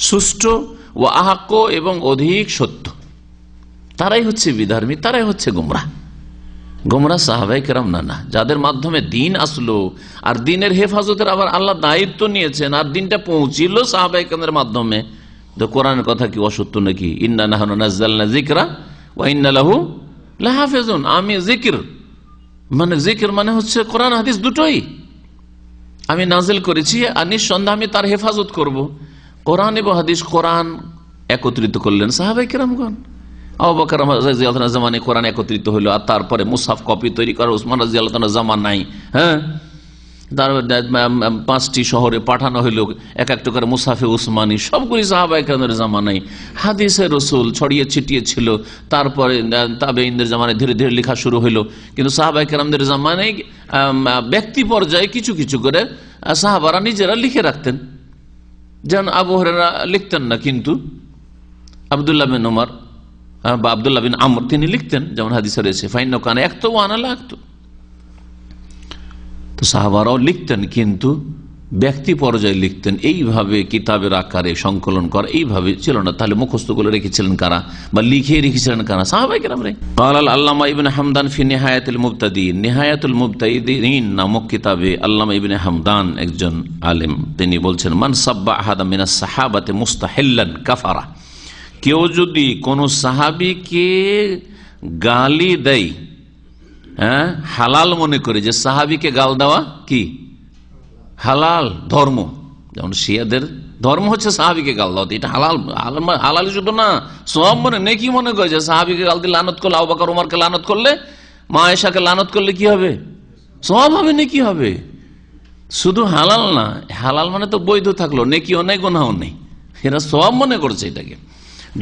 সুষ্ঠু, ও আহাক্ক এবং অধিক সত্য। তারাই হচ্ছে বিধর্মী, তারাই হচ্ছে গুমরাহ। গুমরাহ সাহাবায়ে কেরাম না, যাদের মাধ্যমে দিন আসলো, আর দিনের হেফাজতের আবার আল্লাহ দায়িত্ব নিয়েছেন, আর দিনটা পৌঁছিল সাহাবায়ে কেরামের মাধ্যমে। তো কোরআনের কথা কি অসত্য নাকি? ইন্না নাহনু নাযালনা যিকরা ওয়া ইন্না লাহু লাহাফিজুন, আমি জিকির মানে হচ্ছে কোরআন হাদিস দুটোই আমি নাজিল করেছি, আর নিঃসন্দেহে আমি তার হেফাজত করব। কোরআন এবং হাদিস, কোরআন একত্রিত করলেন সাহাবায়ে কেরামগণ। আবু বকর রাদিয়াল্লাহু আনহু জামানে কোরআন একত্রিত হলো, আর তারপরে মুসহাফ কপি তৈরি করা উসমান রাদিয়াল্লাহু আনহু জামানায়, হ্যাঁ, তার 5টি শহরে পাঠানো হইলো এক একটা করে মুসহাফে উসমানী, সবগুলি সাহাবায়ে কেরামের জামানায়। হাদিসে রাসূল ছড়িয়ে ছিটিয়ে ছিল, তারপরে তাবেঈনদের জামানায় ধীরে ধীরে লেখা শুরু হইলো। কিন্তু সাহাবায়ে কেরামদের জামানায় ব্যক্তি পর্যায়ে কিছু কিছু করে সাহাবারা নিজেরা লিখে রাখতেন। যেন আবু হুরায়রা লিখতেন না, কিন্তু আব্দুল্লাহ বিন উমর বা আব্দুল্লাহ বিন আমর তিনি লিখতেন, যেমন হাদিসে রয়েছে ফাইন্নাহু কানা ইয়াকতুবু ওয়া আনা লা আকতুব। তো সাহাবারাও লিখতেন, কিন্তু ব্যক্তি পর্যায়ে লিখতেন। এইভাবে কিতাবের আকারে সংকলন করা এইভাবে ছিল না। তাহলে মুখস্থগুলো রেখেছিলেন কারা বা লিখে রেখেছিলেন কারা? সাহাবায়ে কেরামরা। ক্বাল আল্লামা ইবনে হামদান ফি নিহায়াতুল মুবতাদিন, নিহায়াতুল মুবতাদিন নামক কিতাবে আল্লামা ইবনে হামদান একজন আলেম, তিনি বলছেন মান সাব্বা আহাদা মিনাস সাহাবাতি মুস্তাহিল্লান কাফারা, কেউ যদি কোন সাহাবীকে গালি দেয়, হ্যাঁ, হালাল মনে করে, যে সাহাবীকে গাল দেওয়া কি হালাল ধর্ম, যেমন শিয়াদের ধর্ম হচ্ছে সাহাবীকে গাল দেওয়া, এটা হালাল। হালাল শুধু না, সব মনে নেকি মনে করে যে সাহাবীকে গাল দিয়ে লানত করলে, আবু বকর ওমরকে লানত করলে, মা আয়েশাকে লানত করলে কি হবে? সব হবে, নেকি হবে। শুধু হালাল না, হালাল মানে তো বৈধ থাকলো, নেকিও নেই গুনাহও নেই, এরা সব মনে করছে এটাকে।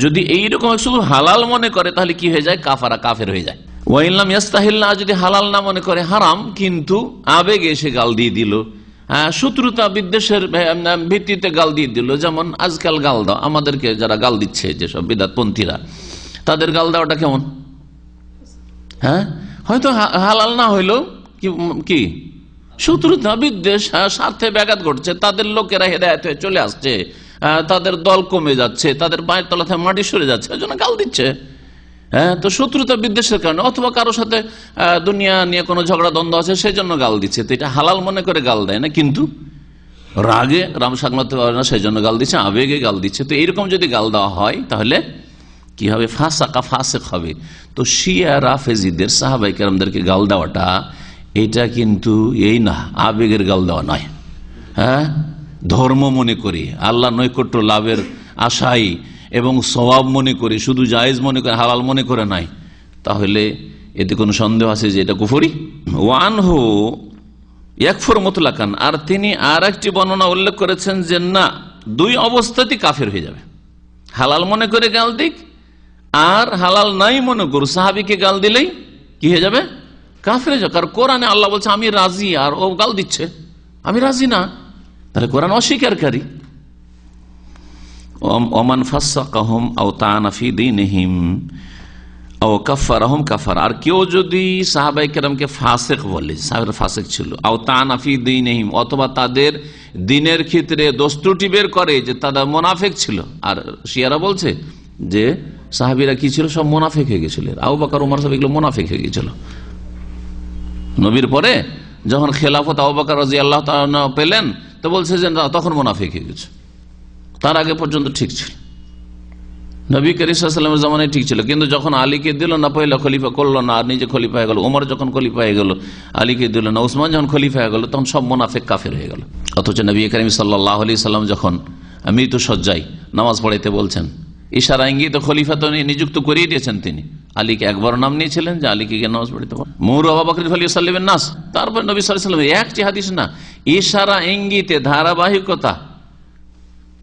যদি এইরকম শুধু হালাল মনে করে তাহলে কি হয়ে যায়? কাফারা, কাফের হয়ে যায়। ওয়াইল্লাম ইয়াস্তাহিল্লা, যদি হালাল না মনে করে হারাম, কিন্তু আবেগে এসে গাল দিয়ে দিল, শত্রুতা বিদ্বেষের ভিত্তিতে গাল দিয়ে দিল। যেমন আজকাল গাল দাও, আমাদেরকে যারা গাল দিচ্ছে যেসব বিদআতপন্থীরা, তাদের গাল দেওয়াটা কেমন? হ্যাঁ, হয়তো হালাল না হইলেও কি শত্রুতা বিদ্বেষ, স্বার্থে ব্যাঘাত ঘটছে, তাদের লোকেরা হেদায়েত হয়ে চলে আসছে, তাদের দল কমে যাচ্ছে, তাদের পায়ের তলা থেকে মাটি সরে যাচ্ছে, ওই জন্য গাল দিচ্ছে। হ্যাঁ, তো শত্রুতা বিদ্বেষের কারণে, অথবা কারোর সাথে দুনিয়া নিয়ে কোনো ঝগড়া দ্বন্দ্ব আছে সেই জন্য গাল দিচ্ছে। তো এটা হালাল মনে করে গাল দেয় না, কিন্তু রাগে রাম সামলাতে পারে না সেই জন্য গাল দিচ্ছে, আবেগে গাল দিচ্ছে। তো এইরকম যদি গাল দেওয়া হয় তাহলে কি হবে? ফাসাকা, ফাসেক হবে। তো শিয়া রাফেজিদের, সাহাবায়ে কেরামদেরকে গাল দেওয়াটা এটা কিন্তু এই না, আবেগের গাল দেওয়া নয়। হ্যাঁ, ধর্ম মনে করি, আল্লাহ নৈকট্য লাভের আশাই এবং সওয়াব মনে করি, শুধু জায়েজ মনে করে, হালাল মনে করে নাই, তাহলে এতে কোনো সন্দেহ আছে যে এটা কুফরি? ওয়ানহু ইয়াকফুর মুতলাকান, আর তিনি আর একটি বর্ণনা উল্লেখ করেছেন যে না, দুই অবস্থাতেই কাফের হয়ে যাবে। হালাল মনে করে গাল দিক আর হালাল নাই মনে করু, সাহাবীকে গাল দিলেই কি হয়ে যাবে? কাফের হয়ে যাবে। কারণ কোরআনে আল্লাহ বলছে আমি রাজি, আর ও গাল দিচ্ছে আমি রাজি না, তাহলে কোরআন অস্বীকারী। ওমান ফাসসাকাহুম আও তাআনা ফি দীনিহিম আও কাফারাহুম কাফার, আর কেউ যদি সাহাবায়ে কেরামকে ফাসিক বলে, সাহাবারা ফাসিক ছিল, আও তাআনা ফি দীনিহিম, অথবা তাদের দ্বীনের ক্ষেত্রে দোষ ত্রুটি বের করে যে তারা মুনাফিক ছিল। আর শিয়ারা বলছে যে সাহাবীরা কি ছিল? সব মুনাফিক হয়ে গেছিল। আবু বকর, ওমর সব এগুলো মুনাফিক হয়ে গেছিল। নবীর পরে যখন খেলাফত আবু বকর রাদিয়াল্লাহু তাআলা পেলেন, তো বলছে যে তখন মুনাফিক হয়ে গেছে, তার আগে পর্যন্ত ঠিক ছিল, নবী করিম সাল্লাল্লাহু আলাইহি ওয়াসাল্লামের জামানায় ঠিক ছিল। কিন্তু যখন আলীকে দিল না, পয়লা খলিফা করলো না, আর নিজে খলিফা হয়ে গেল, ওমর যখন খলিফা হয়ে গেল আলীকে দিল না, উসমান যখন খলিফা হয়ে গেল, তখন সব মুনাফিক কাফের হয়ে গেল। অথচ নবী করিম সাল্লাল্লাহু আলাইহি ওয়াসাল্লাম যখন মৃত্যু সজ্জায় নামাজ পড়াইতে বলছেন, ইশারা ইঙ্গিত খলিফা তো নিযুক্ত করিয়ে দিয়েছেন তিনি। আলীকে একবার নাম নিয়েছিলেন যে আলীকে গিয়ে নামাজ পড়াইতে পারেন, মুর আবু বকর ফালিউসাল্লিমিন নাস। তারপর নবী সাল্লাল্লাহু আলাইহি ওয়াসাল্লাম একটি হাদিস না, ইশারা ইঙ্গিতে ধারাবাহিকতা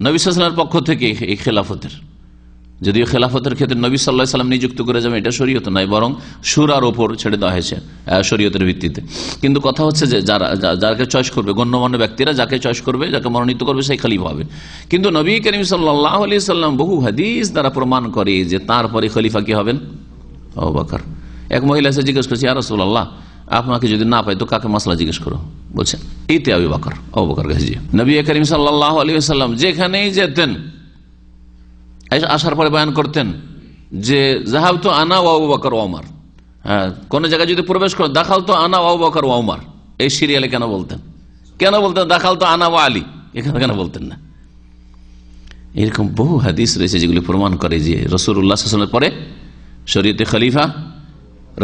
নবী সাল্লাল্লাহু আলাইহি ওয়াসাল্লামের পক্ষ থেকে এই খেলাফতের, যদিও খেলাফতের ক্ষেত্রে নবী সাল্লাল্লাহু আলাইহি ওয়াসাল্লাম নিযুক্ত করে যাবেন এটা শরীয়ত নয়, বরং সূরার ওপর ছেড়ে দেওয়া হয়েছে শরীয়তের ভিত্তিতে। কিন্তু কথা হচ্ছে যে যাকে চয়েস করবে, গণ্যমান্য ব্যক্তিরা যাকে চয়েস করবে, যাকে মনোনীত করবে, সেই খলিফা হবে। কিন্তু নবী করিম সাল্লাল্লাহু আলাইহি ওয়াসাল্লাম বহু হাদিস দ্বারা প্রমাণ করে যে তারপরে খলিফা কি হবেন? আবু বকর। এক মহিলা এসে জিজ্ঞেস করছে, ইয়া রাসূলুল্লাহ, আপনাকে যদি না পাই তো কাকে মাসলা জিজ্ঞেস করো? বলছেন এইতে আবু বকর, আবু বকর গাজী। নবী করিম সাল্লাল্লাহু আলাইহি ওয়াসাল্লাম যেখানেই যেতেন আসার পরে বয়ান করতেন যে যাহাবতু আনা ওয়া আবু বকর ওয়া ওমর। হ্যাঁ, কোন জায়গায় যদি প্রবেশ করেন দাখালতু আনা ওয়া আবু বকর ওয়া ওমর, এই সিরিয়ালে কেন বলতেন? দাখালতু আনা ওয়া আলী, এখানে কেন বলতেন না? এরকম বহু হাদিস রয়েছে যেগুলি প্রমাণ করে যে রাসূলুল্লাহ সাল্লাল্লাহু আলাইহি ওয়াসাল্লামের পরে শরীয়তে খলিফা,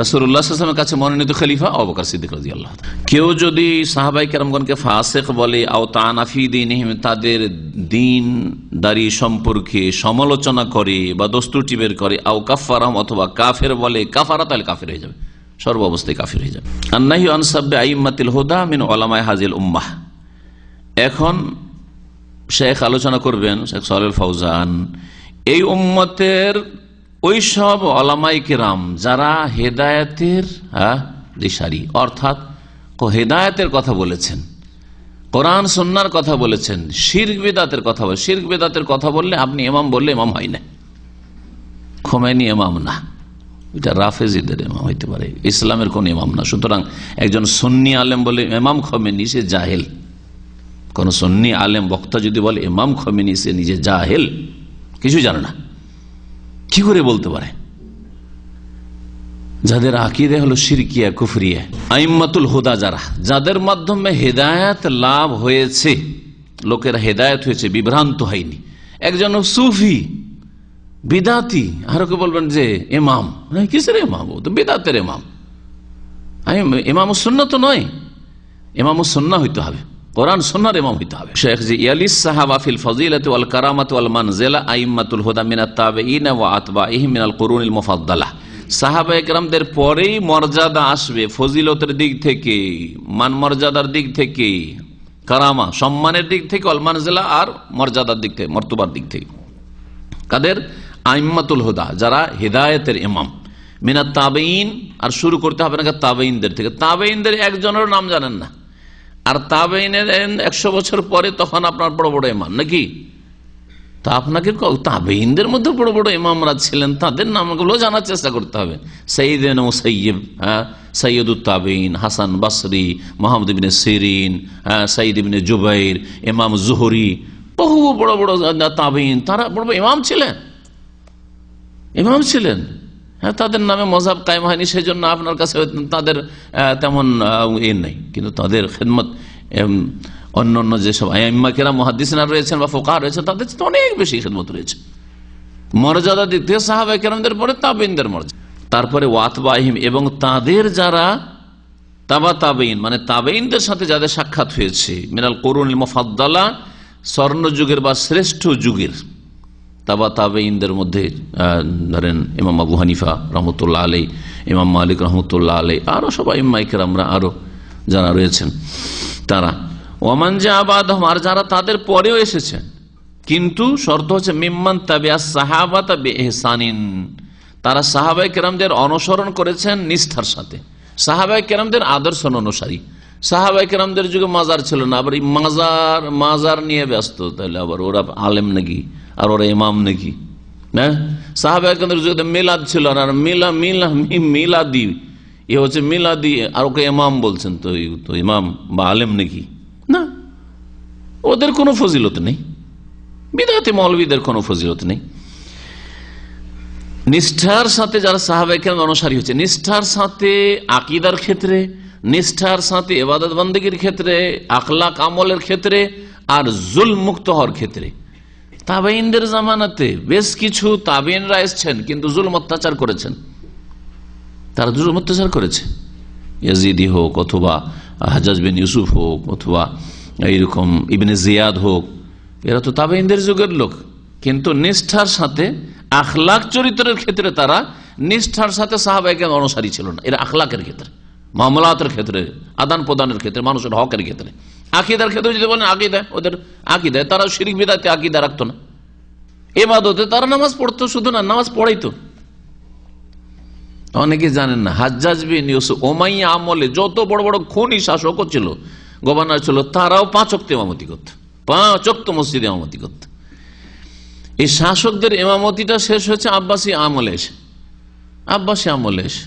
রাসূলুল্লাহ সাল্লাল্লাহু আলাইহি ওয়াসাল্লামের কাছে মনোনীত খলিফা আবু বকর সিদ্দিক রাদিয়াল্লাহু তাআলা। কেউ যদি সাহাবায়ে কেরামগণকে ফাসিক বলে, আও তাআনা ফি দীনিহিম, তাদের দ্বীনদারি সম্পর্কে সমালোচনা করে বা দোষ ত্রুটি বের করে, আও কাফারাহুম, অথবা কাফের বলে, কাফারা, তাহলে কাফের হয়ে যাবে, সর্ব অবস্থায় কাফের হয়ে যাবে। আন-নাহয়ু আন সাব্বি আইম্মাতিল হুদা মিন উলামায়ে হাযিল উম্মাহ। এখন শেখ আলোচনা করবেন, শেখ সালেহ ফাউজান, এই উম্মতের ওই সব ওলামায়ে কেরাম যারা হেদায়েতের দিশারি, অর্থাৎ হেদায়েতের কথা বলেছেন, কোরআন সুন্নাহর কথা বলেছেন, শিরক বিদআতের কথা বলে। শিরক বিদআতের কথা বললে আপনি ইমাম বললে ইমাম হয় না, খোমেনি ইমাম না, এটা রাফেজিদের ইমাম হইতে পারে, ইসলামের কোন ইমাম না। সুতরাং একজন সুন্নি আলেম বলে ইমাম খোমেনি, সে জাহেল। কোন সুন্নি আলেম বক্তা যদি বলে ইমাম খোমেনি, সে নিজে জাহেল, কিছু জানে না। কি করে বলতে পারে? যাদের আকীদা হলো শিরকিয়া, কুফরিয়া, আইম্মাতুল হুদা, যাদের মাধ্যমে হেদায়েত লাভ হয়েছে, লোকেরা হেদায়েত হয়েছে, বিভ্রান্ত হয়নি। একজন সুফি বিদাতি, আরো বলবেন যে ইমাম, কিসের ইমাম? ও তো বিদাতের ইমাম। ইমাম সুন্নাহ তো নয়, ইমাম সুন্নাহ হইতে হবে, কোরআন সুন্নাহর ইমাম হইতে হবে। শেখ জি ইয়ালিস সাহাবা ফিল ফাজিলাতি ওয়াল কারামাতি ওয়াল মানজিলা আইম্মাতুল হুদা মিনাত তাবিঈন ওয়া আতবাইহিম মিনাল কুরুনিল মুফাদ্দালাহ। সাহাবায়ে কেরামদের পরেই মর্যাদা আসবে ফজিলতের দিক থেকে, মান মর্যাদার দিক থেকে, কারামা সম্মানের দিক থেকে, ওয়াল মানজিলা আর মর্যাদার দিক থেকে, মর্তবার দিক থেকে। কাদের? আইম্মাতুল হুদা, যারা হিদায়াতের ইমাম, মিনাত তাবিঈন, আর শুরু করতে হবে না তাবিঈনদের থেকে। তাবিঈনদের একজনের নাম জানেন না, আর তাবেইনের 100 বছর পরে তখন আপনার বড় বড় ইমাম নাকি? তা আপনাকে তাবেঈনদের মধ্যে বড় বড় ইমামরা ছিলেন, তাদের নামগুলো জানার চেষ্টা করতে হবে। সৈয়দ মুসাইয়িব, সৈয়দুত তাবেঈন, হাসান বসরি, মুহাম্মদ ইবনে সিরিন, সাইদ ইবনে জুবাইর, ইমাম জুহরি, বহু বড় বড় তাবেঈন, তারা বড় বড় ইমাম ছিলেন। হ্যাঁ, তাদের নামে মযহাব কায়েম হয়নি, সেই জন্য আপনার কাছে তাদের তেমন নেই, কিন্তু তাদের খেদমত অন্য যেসব আইম্মা কেরাম মুহাদ্দিসিনরা রয়েছেন বা ফুকাহা রয়েছেন তাদের চেয়ে অনেক বেশি খেদমত রয়েছে। মর্যাদা দিক থেকে সাহাবায়ে কেরামদের পরে তাবেঈনদের মর্যাদা, তারপরে ওয়াতবাহিম, এবং তাদের যারা তাবা তাবেঈন মানে তাবেঈনদের সাথে যাদের সাক্ষাৎ হয়েছে, মিনাল কুরুনিল মুফাদ্দালা, স্বর্ণ যুগের বা শ্রেষ্ঠ যুগের তাবা তাবেঈনদের মধ্যে ধরেন ইমাম আবু হানিফা রহমতুল্লাহ আলাইহি, ইমাম মালিক রহমতুল্লাহ আলাইহি, আরো সবাই ইমাম কেরামরা আরো যারা রয়েছেন তারা, ওমান জাবাদহুম, আর যারা তাদের পরেও এসেছেন, কিন্তু শর্ত হচ্ছে মিম্মান তাবিআস সাহাবাতা বিইহসানিন, তারা সাহাবায়ে কেরামদের অনুসরণ করেছেন নিষ্ঠার সাথে, সাহাবায়ে কেরামদের আদর্শ অনুসারী। সাহাবায়ে কেরামদের যুগে মাজার ছিল না, আবার মাজার নিয়ে ব্যস্ত, তাহলে আবার ওরা আলেম নাকি আর ওরা ইমাম নাকি? না, সাহাবায়ে কেরামদের যুগে মিলাদ ছিল না, আর মিলাদি এ হচ্ছে মিলাদি, আর ওকে ইমাম বলছেন, তো ইমাম বা আলেম নাকি? না, ওদের কোনো ফজিলত নেই, বিদআতি মৌলবীদের কোনো ফজিলত নেই। নিষ্ঠার সাথে যারা সাহাবায়ে কেরাম অনুসারী হচ্ছে, নিষ্ঠার সাথে আকীদার ক্ষেত্রে, নিষ্ঠার সাথে ইবাদত বন্দেগীর ক্ষেত্রে, আখলাক আমলের ক্ষেত্রে, আর জুলম মুক্ত হওয়ার ক্ষেত্রে। তাবেঈনদের জামানাতে বেশ কিছু তাবেঈনরা এসেছেন, কিন্তু জুলম অত্যাচার করেছেন, তারা জুলম অত্যাচার করেছে। ইয়াজিদি হোক, অথবা হাজ্জাজ বিন ইউসুফ হোক, অথবা এইরকম ইবনে জিয়াদ হোক, এরা তো তাবেঈনদের যুগের লোক, কিন্তু নিষ্ঠার সাথে আখলাক চরিত্রের ক্ষেত্রে তারা নিষ্ঠার সাথে সাহাবায়ে কেরাম অনুসারী ছিল না। এরা আখলাকের ক্ষেত্রে, মামলাতের ক্ষেত্রে, আদান প্রদানের ক্ষেত্রে, মানুষের হকের ক্ষেত্রে, আকীদার ক্ষেত্রে যদি বলেন আকীদা, ওদের আকীদায় তারা শিরক বিদআতে আকীদা রাখতো না। ইবাদতে তারা নামাজ পড়তো, শুধু না নামাজ পড়াইতো। অনেকে জানেন না, হাজ্জাজ বিন ইউসুফ উমাইয়া আমলে যত বড় বড় খুনি শাসক ছিল, গভর্নর ছিল, তারাও 5 ওয়াক্ত ইমামতি করত, 5 ওয়াক্ত মসজিদে ইমামতি করত। এই শাসকদের ইমামতিটা শেষ হয়েছে আব্বাসী আমলে এসে,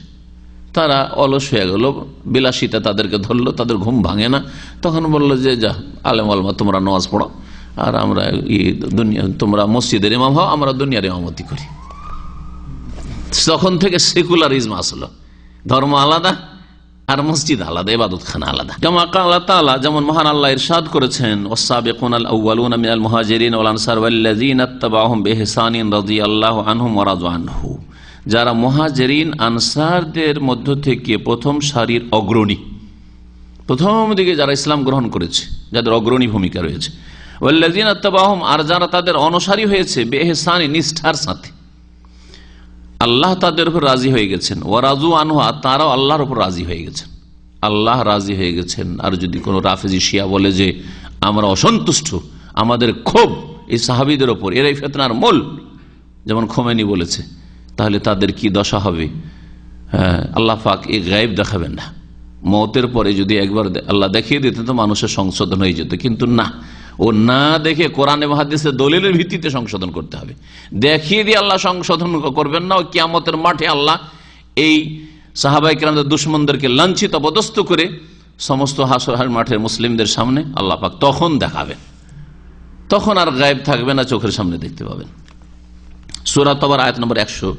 তারা অলস হয়ে গেল, বিলাসিতা তাদেরকে ধরলো, তাদের ঘুম ভাঙে না, তখন বললো যে যা আলেম আলমা তোমরা নামাজ পড়ো, আর আমরা তোমরা মসজিদের ইমাম হও, আমরা দুনিয়ার ইমামতি করি। তখন থেকে সেকুলারিজম আসলো, ধর্ম আলাদা আর মসজিদ আলাদা, ইবাদত খানা আলাদা। কামা ক্বালা তাআলা, যেমন মহান আল্লাহ ইরশাদ করেছেন, ওয়াস-সাবিকুনাল আউয়ালুনা মিনাল মুহাজিরিন ওয়াল আনসার ওয়াল্লাযীনা ইত্তাবাউহুম বিইহসানিন রাদিয়াল্লাহু আনহুম ওয়া রাদু আনহু, যারা মুহাজিরিন আনসারদের মধ্য থেকে প্রথম সারির অগ্রণী, প্রথম দিকে যারা ইসলাম গ্রহণ করেছে, যাদের অগ্রণী ভূমিকা রয়েছে, ওয়াল্লাযীনা ইত্তাবাউহুম, আর যারা তাদের অনুসারী হয়েছে, বিইহসানিন, নিষ্ঠার সাথে, আল্লাহ তাদের উপর রাজি হয়ে গেছেন, ওয়া রাজু আনহু, তারাও আল্লাহর উপর রাজি হয়ে গেছেন, আল্লাহ রাজি হয়ে গেছেন। আর যদি কোনো রাফেজি শিয়া বলে যে আমরা অসন্তুষ্ট, আমাদের ক্ষোভ এই সাহাবীদের ওপর, এরাই ফিতনার মূল, যেমন খোমেনি বলেছে, তাহলে তাদের কি দশা হবে? আল্লাহ পাক এই গায়েব দেখাবেন না, মওতের পরে যদি একবার আল্লাহ দেখিয়ে দিতেন তো মানুষের সংশোধন হয়ে যেত, কিন্তু না, ও না দেখে কোরআন এবং হাদিসের দলিলের ভিত্তিতে সংশোধন করতে হবে। দেখিয়ে দিয়ে আল্লাহ সংশোধন করবেন না, ও কিয়ামতের মাঠে আল্লাহ এই সাহাবায়ে কেরামদের দুশমনদেরকে লাঞ্ছিত অপদস্থ করে সমস্ত হাসর মাঠের মুসলিমদের সামনে আল্লাহ পাক তখন দেখাবেন, তখন আর গায়েব থাকবে না, চোখের সামনে দেখতে পাবেন। সূরা তাওবার আয়াত নম্বর 100,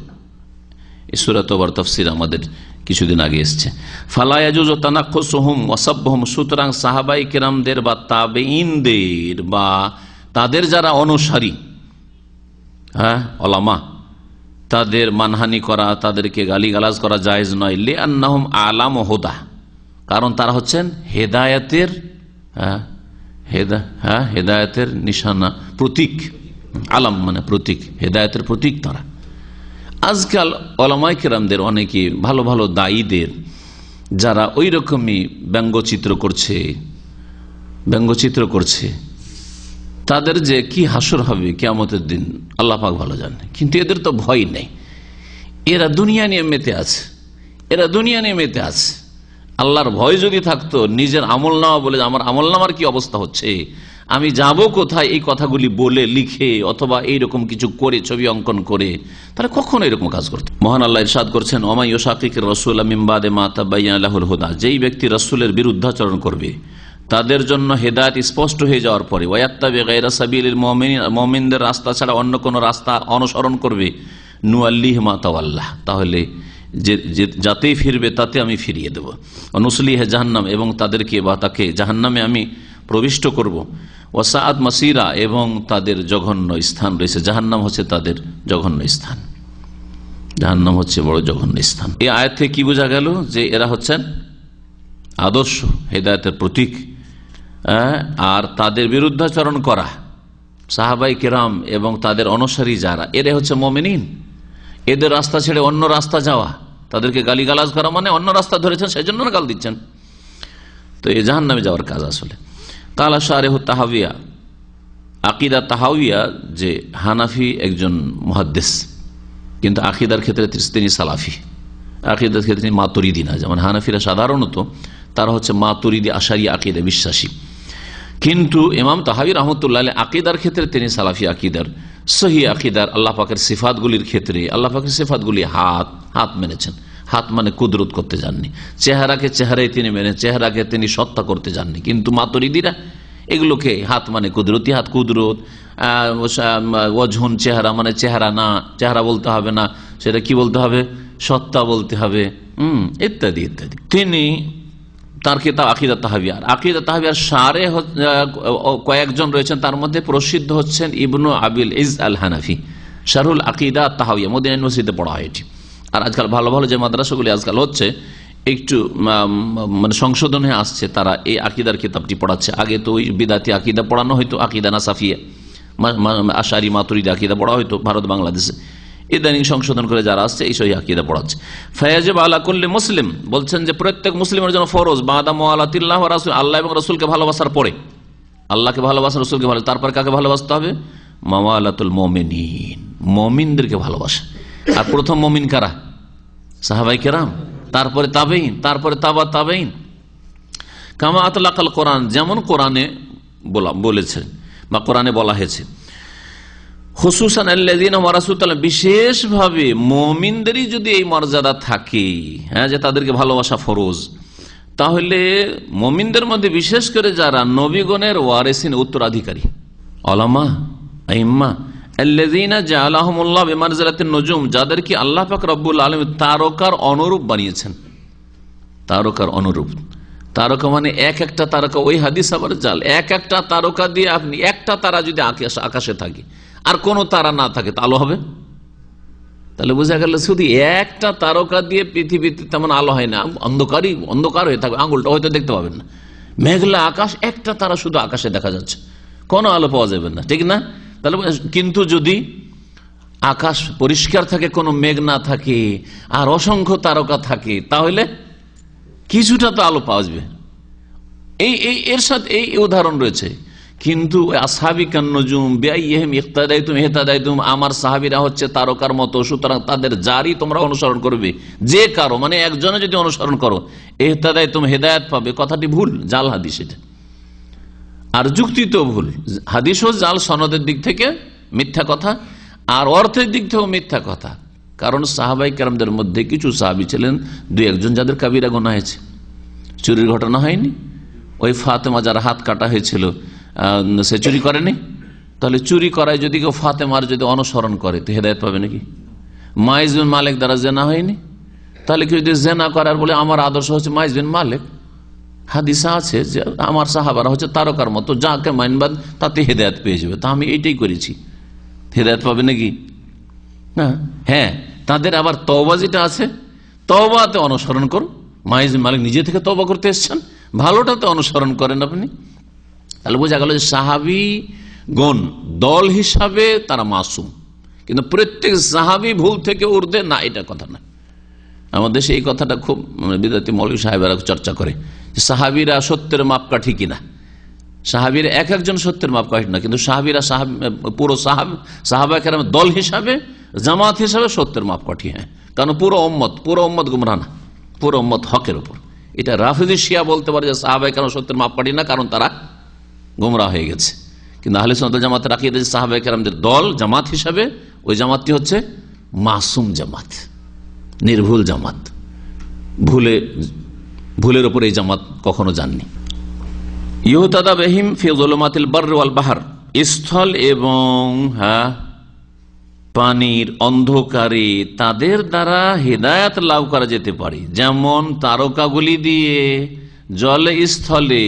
এই সূরা তাওবার তাফসীর আমাদের কিছুদিন আগে এসেছে। ফালা ইয়াজুজু তানাক্কুসুহুম ওয়া সাবহুম, সুতরাং সাহাবায়ে কেরামদের বা তাবেঈনদের বা তাদের যারা অনুসারী, ওলামা, তাদের মানহানি করা, তাদেরকে গালিগালাজ করা জায়েজ নয়। লিআন্নাহুম আলামু হুদা, কারণ তারা হচ্ছেন হেদায়েতের হেদায়েতের নিশানা, প্রতীক। আলাম মানে প্রতীক, হেদায়েতের প্রতীক তারা। আজকাল ওলামায়ে কেরামদের অনেকে ভালো ভালো দায়ীদের যারা ওই রকমই ব্যঙ্গচিত্র করছে, তাদের যে কি হাসর হবে কিয়ামতের দিন আল্লাহ পাক ভালো জানে, কিন্তু এদের তো ভয় নেই, এরা দুনিয়া নিয়ে মেতে আছে, আল্লাহর ভয় যদি থাকতো, নিজের আমলনামা বলে আমার আমলনামার কি অবস্থা হচ্ছে, আমি যাব কোথায় এই কথাগুলি বলে লিখে অথবা এইরকম কিছু করে ছবি অঙ্কন করে, তাহলে কখনো এরকম কাজ করতো। মহান আল্লাহ ইরশাদ করছেন, ওমা ইউশাকিকির রাসূল মিন বাদি মা তাবায়্যানা লাহুল হুদা, যেই ব্যক্তি রাসূলের বিরুদ্ধাচরণ করবে তাদের জন্য হেদায়েত স্পষ্ট হয়ে যাওয়ার পরে, ওয়ায়াত্তাবি গায়রা সাবিলিল মুমিনিন, মুমিনদের রাস্তা ছাড়া অন্য কোন রাস্তা অনুসরণ করবে, নুআল্লিহি মা তাওয়াল্লাহ, তাহলে যাতেই ফিরবে তাতে আমি ফিরিয়ে দেব, নুসলিহি জাহান্নাম, এবং তাদেরকে বা তাকে জাহান্নামে আমি প্রবিষ্ট করব, ওয়াসাআত মাসিরা, এবং তাদের জঘন্য স্থান রয়েছে, জাহান্নাম হচ্ছে তাদের জঘন্য স্থান, জাহান্নাম হচ্ছে বড় জঘন্য স্থান। এই আয়াত থেকে কি বোঝা গেল, যে এরা হচ্ছেন আদর্শ হেদায়েতের প্রতীক, আর তাদের বিরুদ্ধাচরণ করা সাহাবাই কেরাম এবং তাদের অনুসারী যারা, এরা হচ্ছে মুমিনিন। এদের রাস্তা ছেড়ে অন্য রাস্তা যাওয়া, তাদেরকে গালিগালাজ করা মানে অন্য রাস্তা ধরেছেন সেই জন্য গাল দিচ্ছেন, তো এই জাহান্নামে যাওয়ার কাজ আসলে। কালা শারেহ তাহাবিয়া, আকিদা তাহাবিয়া, যে হানাফি একজন মুহাদ্দিস, কিন্তু আকিদার ক্ষেত্রে তিনি সালাফি, আকিদার ক্ষেত্রে তিনি মাতুরিদি না। যেমন হানাফিরা সাধারণত তারা হচ্ছে মাতুরিদি আশারি আকিদা বিশ্বাসী, কিন্তু ইমাম তাহাবী রাহমাতুল্লাহ আলাইহি আকিদার ক্ষেত্রে তিনি সালাফি আকিদার, সহি আকিদার। আল্লাহ পাকের সিফাতগুলির ক্ষেত্রে আল্লাহ পাকের সিফাতগুলি হাত মেনেছেন, হাত মানে কুদরত করতে যাননি, চেহারাকে চেহারাই তিনি মেনে, চেহারাকে তিনি সত্তা করতে যাননি। কিন্তু মাতুরিদিরা এগুলোকে হাত মানে কুদরতি হাত, কুদরত, ওয়াজহুন চেহারা মানে চেহারা না, চেহারা বলতে হবে না, সেটা কি বলতে হবে, সত্তা বলতে হবে, ইত্যাদি ইত্যাদি। তিনি তার কিতাব আকিদা তাহাবিয়ার, আকিদা তাহাবিয়ার সারে কয়েকজন রয়েছেন, তার মধ্যে প্রসিদ্ধ হচ্ছেন ইবনু আবিল ইজ আল হানাফি, শারহুল আকিদা তাহাবিয়া, মদিনা ইউনিভার্সিটিতে পড়া হয় এটি। আর আজকাল ভালো ভালো যে মাদ্রাসাগুলি আজকাল হচ্ছে একটু মানে সংশোধন হয়ে আসছে, তারা এই আকিদার কিতাবটি পড়াচ্ছে। আগে তো ওই বিদাতি আকিদা পড়ানো হয়তো, আকিদা নাসাফিয়া, আশারি মাতুরিদি আকিদা পড়া হয়তো ভারত বাংলাদেশে, ইদানিং সংশোধন করে যারা আসছে এই সহি আকিদা পড়াচ্ছে। ফায়াজিব আলা কুল্লি মুসলিম, বলছেন যে প্রত্যেক মুসলিমের জন্য ফরজ, বাদা মুআলাতিল্লাহ ওয়া রাসূল, আল্লাহ এবং রাসূলকে ভালোবাসার পরে, আল্লাহকে ভালোবাসা, রাসূলকে ভালো, তারপর কাকে ভালোবাসতে হবে, মাওয়ালাতুল মুমিনিন, মুমিনদেরকে ভালোবাসা। আর প্রথম মুমিন কারা, সাহাবায়ে কেরাম, তারপরে তাবেঈন, তারপরে তাবা তাবেঈন। কামা আতলাকাল কোরআন, যেমন কোরআনে বলেছেন বা কোরআনে বলা হয়েছে, খুসুসান আল্লাযীনা ওয়ারাসুল, বিশেষভাবে মুমিনদেরই যদি এই মর্যাদা থাকে, হ্যাঁ, যে তাদেরকে ভালোবাসা ফরজ, তাহলে মুমিনদের মধ্যে বিশেষ করে যারা নবীগণের ওয়ারিসিন, উত্তরাধিকারী, উলামা, আইম্মা, আল্লাযীনা জাআলাহুমুল্লাহ বিমানজিলাতিন নুজুম, যাদেরকে আল্লাহ পাক রব্বুল আলামিন তারকার অনুরূপ বানিয়েছেন, তারকার অনুরূপ। তারকা মানে এক একটা তারকা, ওই হাদিস আবার জাল, এক একটা তারকা দিয়ে আপনি, একটা তারা যদি আকাশে থাকে আর কোন তারা না থাকে তা আলো হবে? তাহলে বোঝা গেল শুধু একটা তারকা দিয়ে পৃথিবীতে তেমন আলো হয় না, অন্ধকার হয়ে থাকবে, আঙুলটা হয়তো দেখতে পাবেন না, মেঘলা আকাশ, একটা তারা শুধু আকাশে দেখা যাচ্ছে, কোনো আলো পাওয়া যাবে না, ঠিক না? তাহলে কিন্তু যদি আকাশ পরিষ্কার থাকে, কোনো মেঘ না থাকে আর অসংখ্য তারকা থাকে, তাহলে কিছুটা তো আলো পাওয়া যাবে। এর সাথে এই উদাহরণ রয়েছে। কিন্তু আসহাবিকান নুজুম বিআইহিম ইক্তাদাইতুম ইহতাদাইতুম, আমার সাহাবীরা হচ্ছে তারকার মতো, সুতরাং তাদের জারি তোমরা অনুসরণ করবে, যে কারো মানে একজনে যদি অনুসরণ করো, ইহতাদাইতুম, হেদায়েত পাবে। কথাটি ভুল, জাল হাদিস এটা, আর যুক্তি তো ভুল, হাদিসও জাল, সনদের দিক থেকে মিথ্যা কথা আর অর্থের দিক থেকেও মিথ্যা কথা। কারণ সাহাবায়ে কেরামদের মধ্যে কিছু সাহাবী ছিলেন, দুই একজন যাদের কাবিরা গুনাহ হয়েছে, চুরির ঘটনা হয়নি, ওই ফাতেমা যার হাত কাটা হয়েছিল সে চুরি করেনি, তাহলে চুরি করায় যদি কেউ ফাতেমার যদি অনুসরণ করে তো হেদায়েত পাবে নাকি? মাইজ বিন মালিক দ্বারা জেনা হয়নি, তাহলে কেউ যদি জেনা করার বলে আমার আদর্শ হচ্ছে মাইজ বিন মালিক, হাদিসা আছে যে আমার সাহাবারা হচ্ছে তারকার মতো, যাকে মানবাদ তাতে হেদায়েত পেয়ে যাবে, তা আমি এইটাই করেছি, হেদায়েত পাবে নাকি? না। হ্যাঁ, তাদের আবার তওবা যেটা আছে, তওবাতে অনুসরণ করো, মাইজ বিন মালিক নিজে থেকে তওবা করতে এসছেন, ভালোটাতে অনুসরণ করেন আপনি। তাহলে বোঝা গেল যে সাহাবীগণ দল হিসাবে তারা মাসুম, কিন্তু প্রত্যেক সাহাবী ভুল থেকে ঊর্ধ্বে না, এটা কথা না। আমাদের দেশে এই কথাটা খুব বিদাতি মৌলভী সাহেবেরা চর্চা করে, সাহাবীরা সত্যের মাপকাঠি কিনা। সাহাবীরা এক একজন সত্যের মাপকাঠি না, কিন্তু সাহাবীরা পুরো সাহাবা কেরাম দল হিসাবে, জামাত হিসাবে সত্যের মাপকাঠি। হ্যাঁ, কারণ পুরো উম্মত গুমরাহ না, পুরো উম্মত হকের উপর, এটা রাফিজি শিয়া বলতে পারে যে সাহাবায়ে কেরাম সত্যের মাপকাঠি না, কারণ তারা গোমরাহ হয়ে গেছে। কিন্তু আহলে সুন্নাত ওয়াল জামাতের আকীদা যে সাহাবায়ে কেরামদের দল জামাত হিসাবে, ওই জামাতটি হচ্ছে মাসুম জামাত, নির্ভুল জামাত। ভুলের উপর এই জামাত কখনো যাননি। ইউহতাদা বিহিম ফি যুলুমাতিল বাররি ওয়াল বাহর, স্থল এবং পানির অন্ধকারে তাদের দ্বারা হেদায়েত লাভ করা যেতে পারে। যেমন তারকাগুলি দিয়ে জলে স্থলে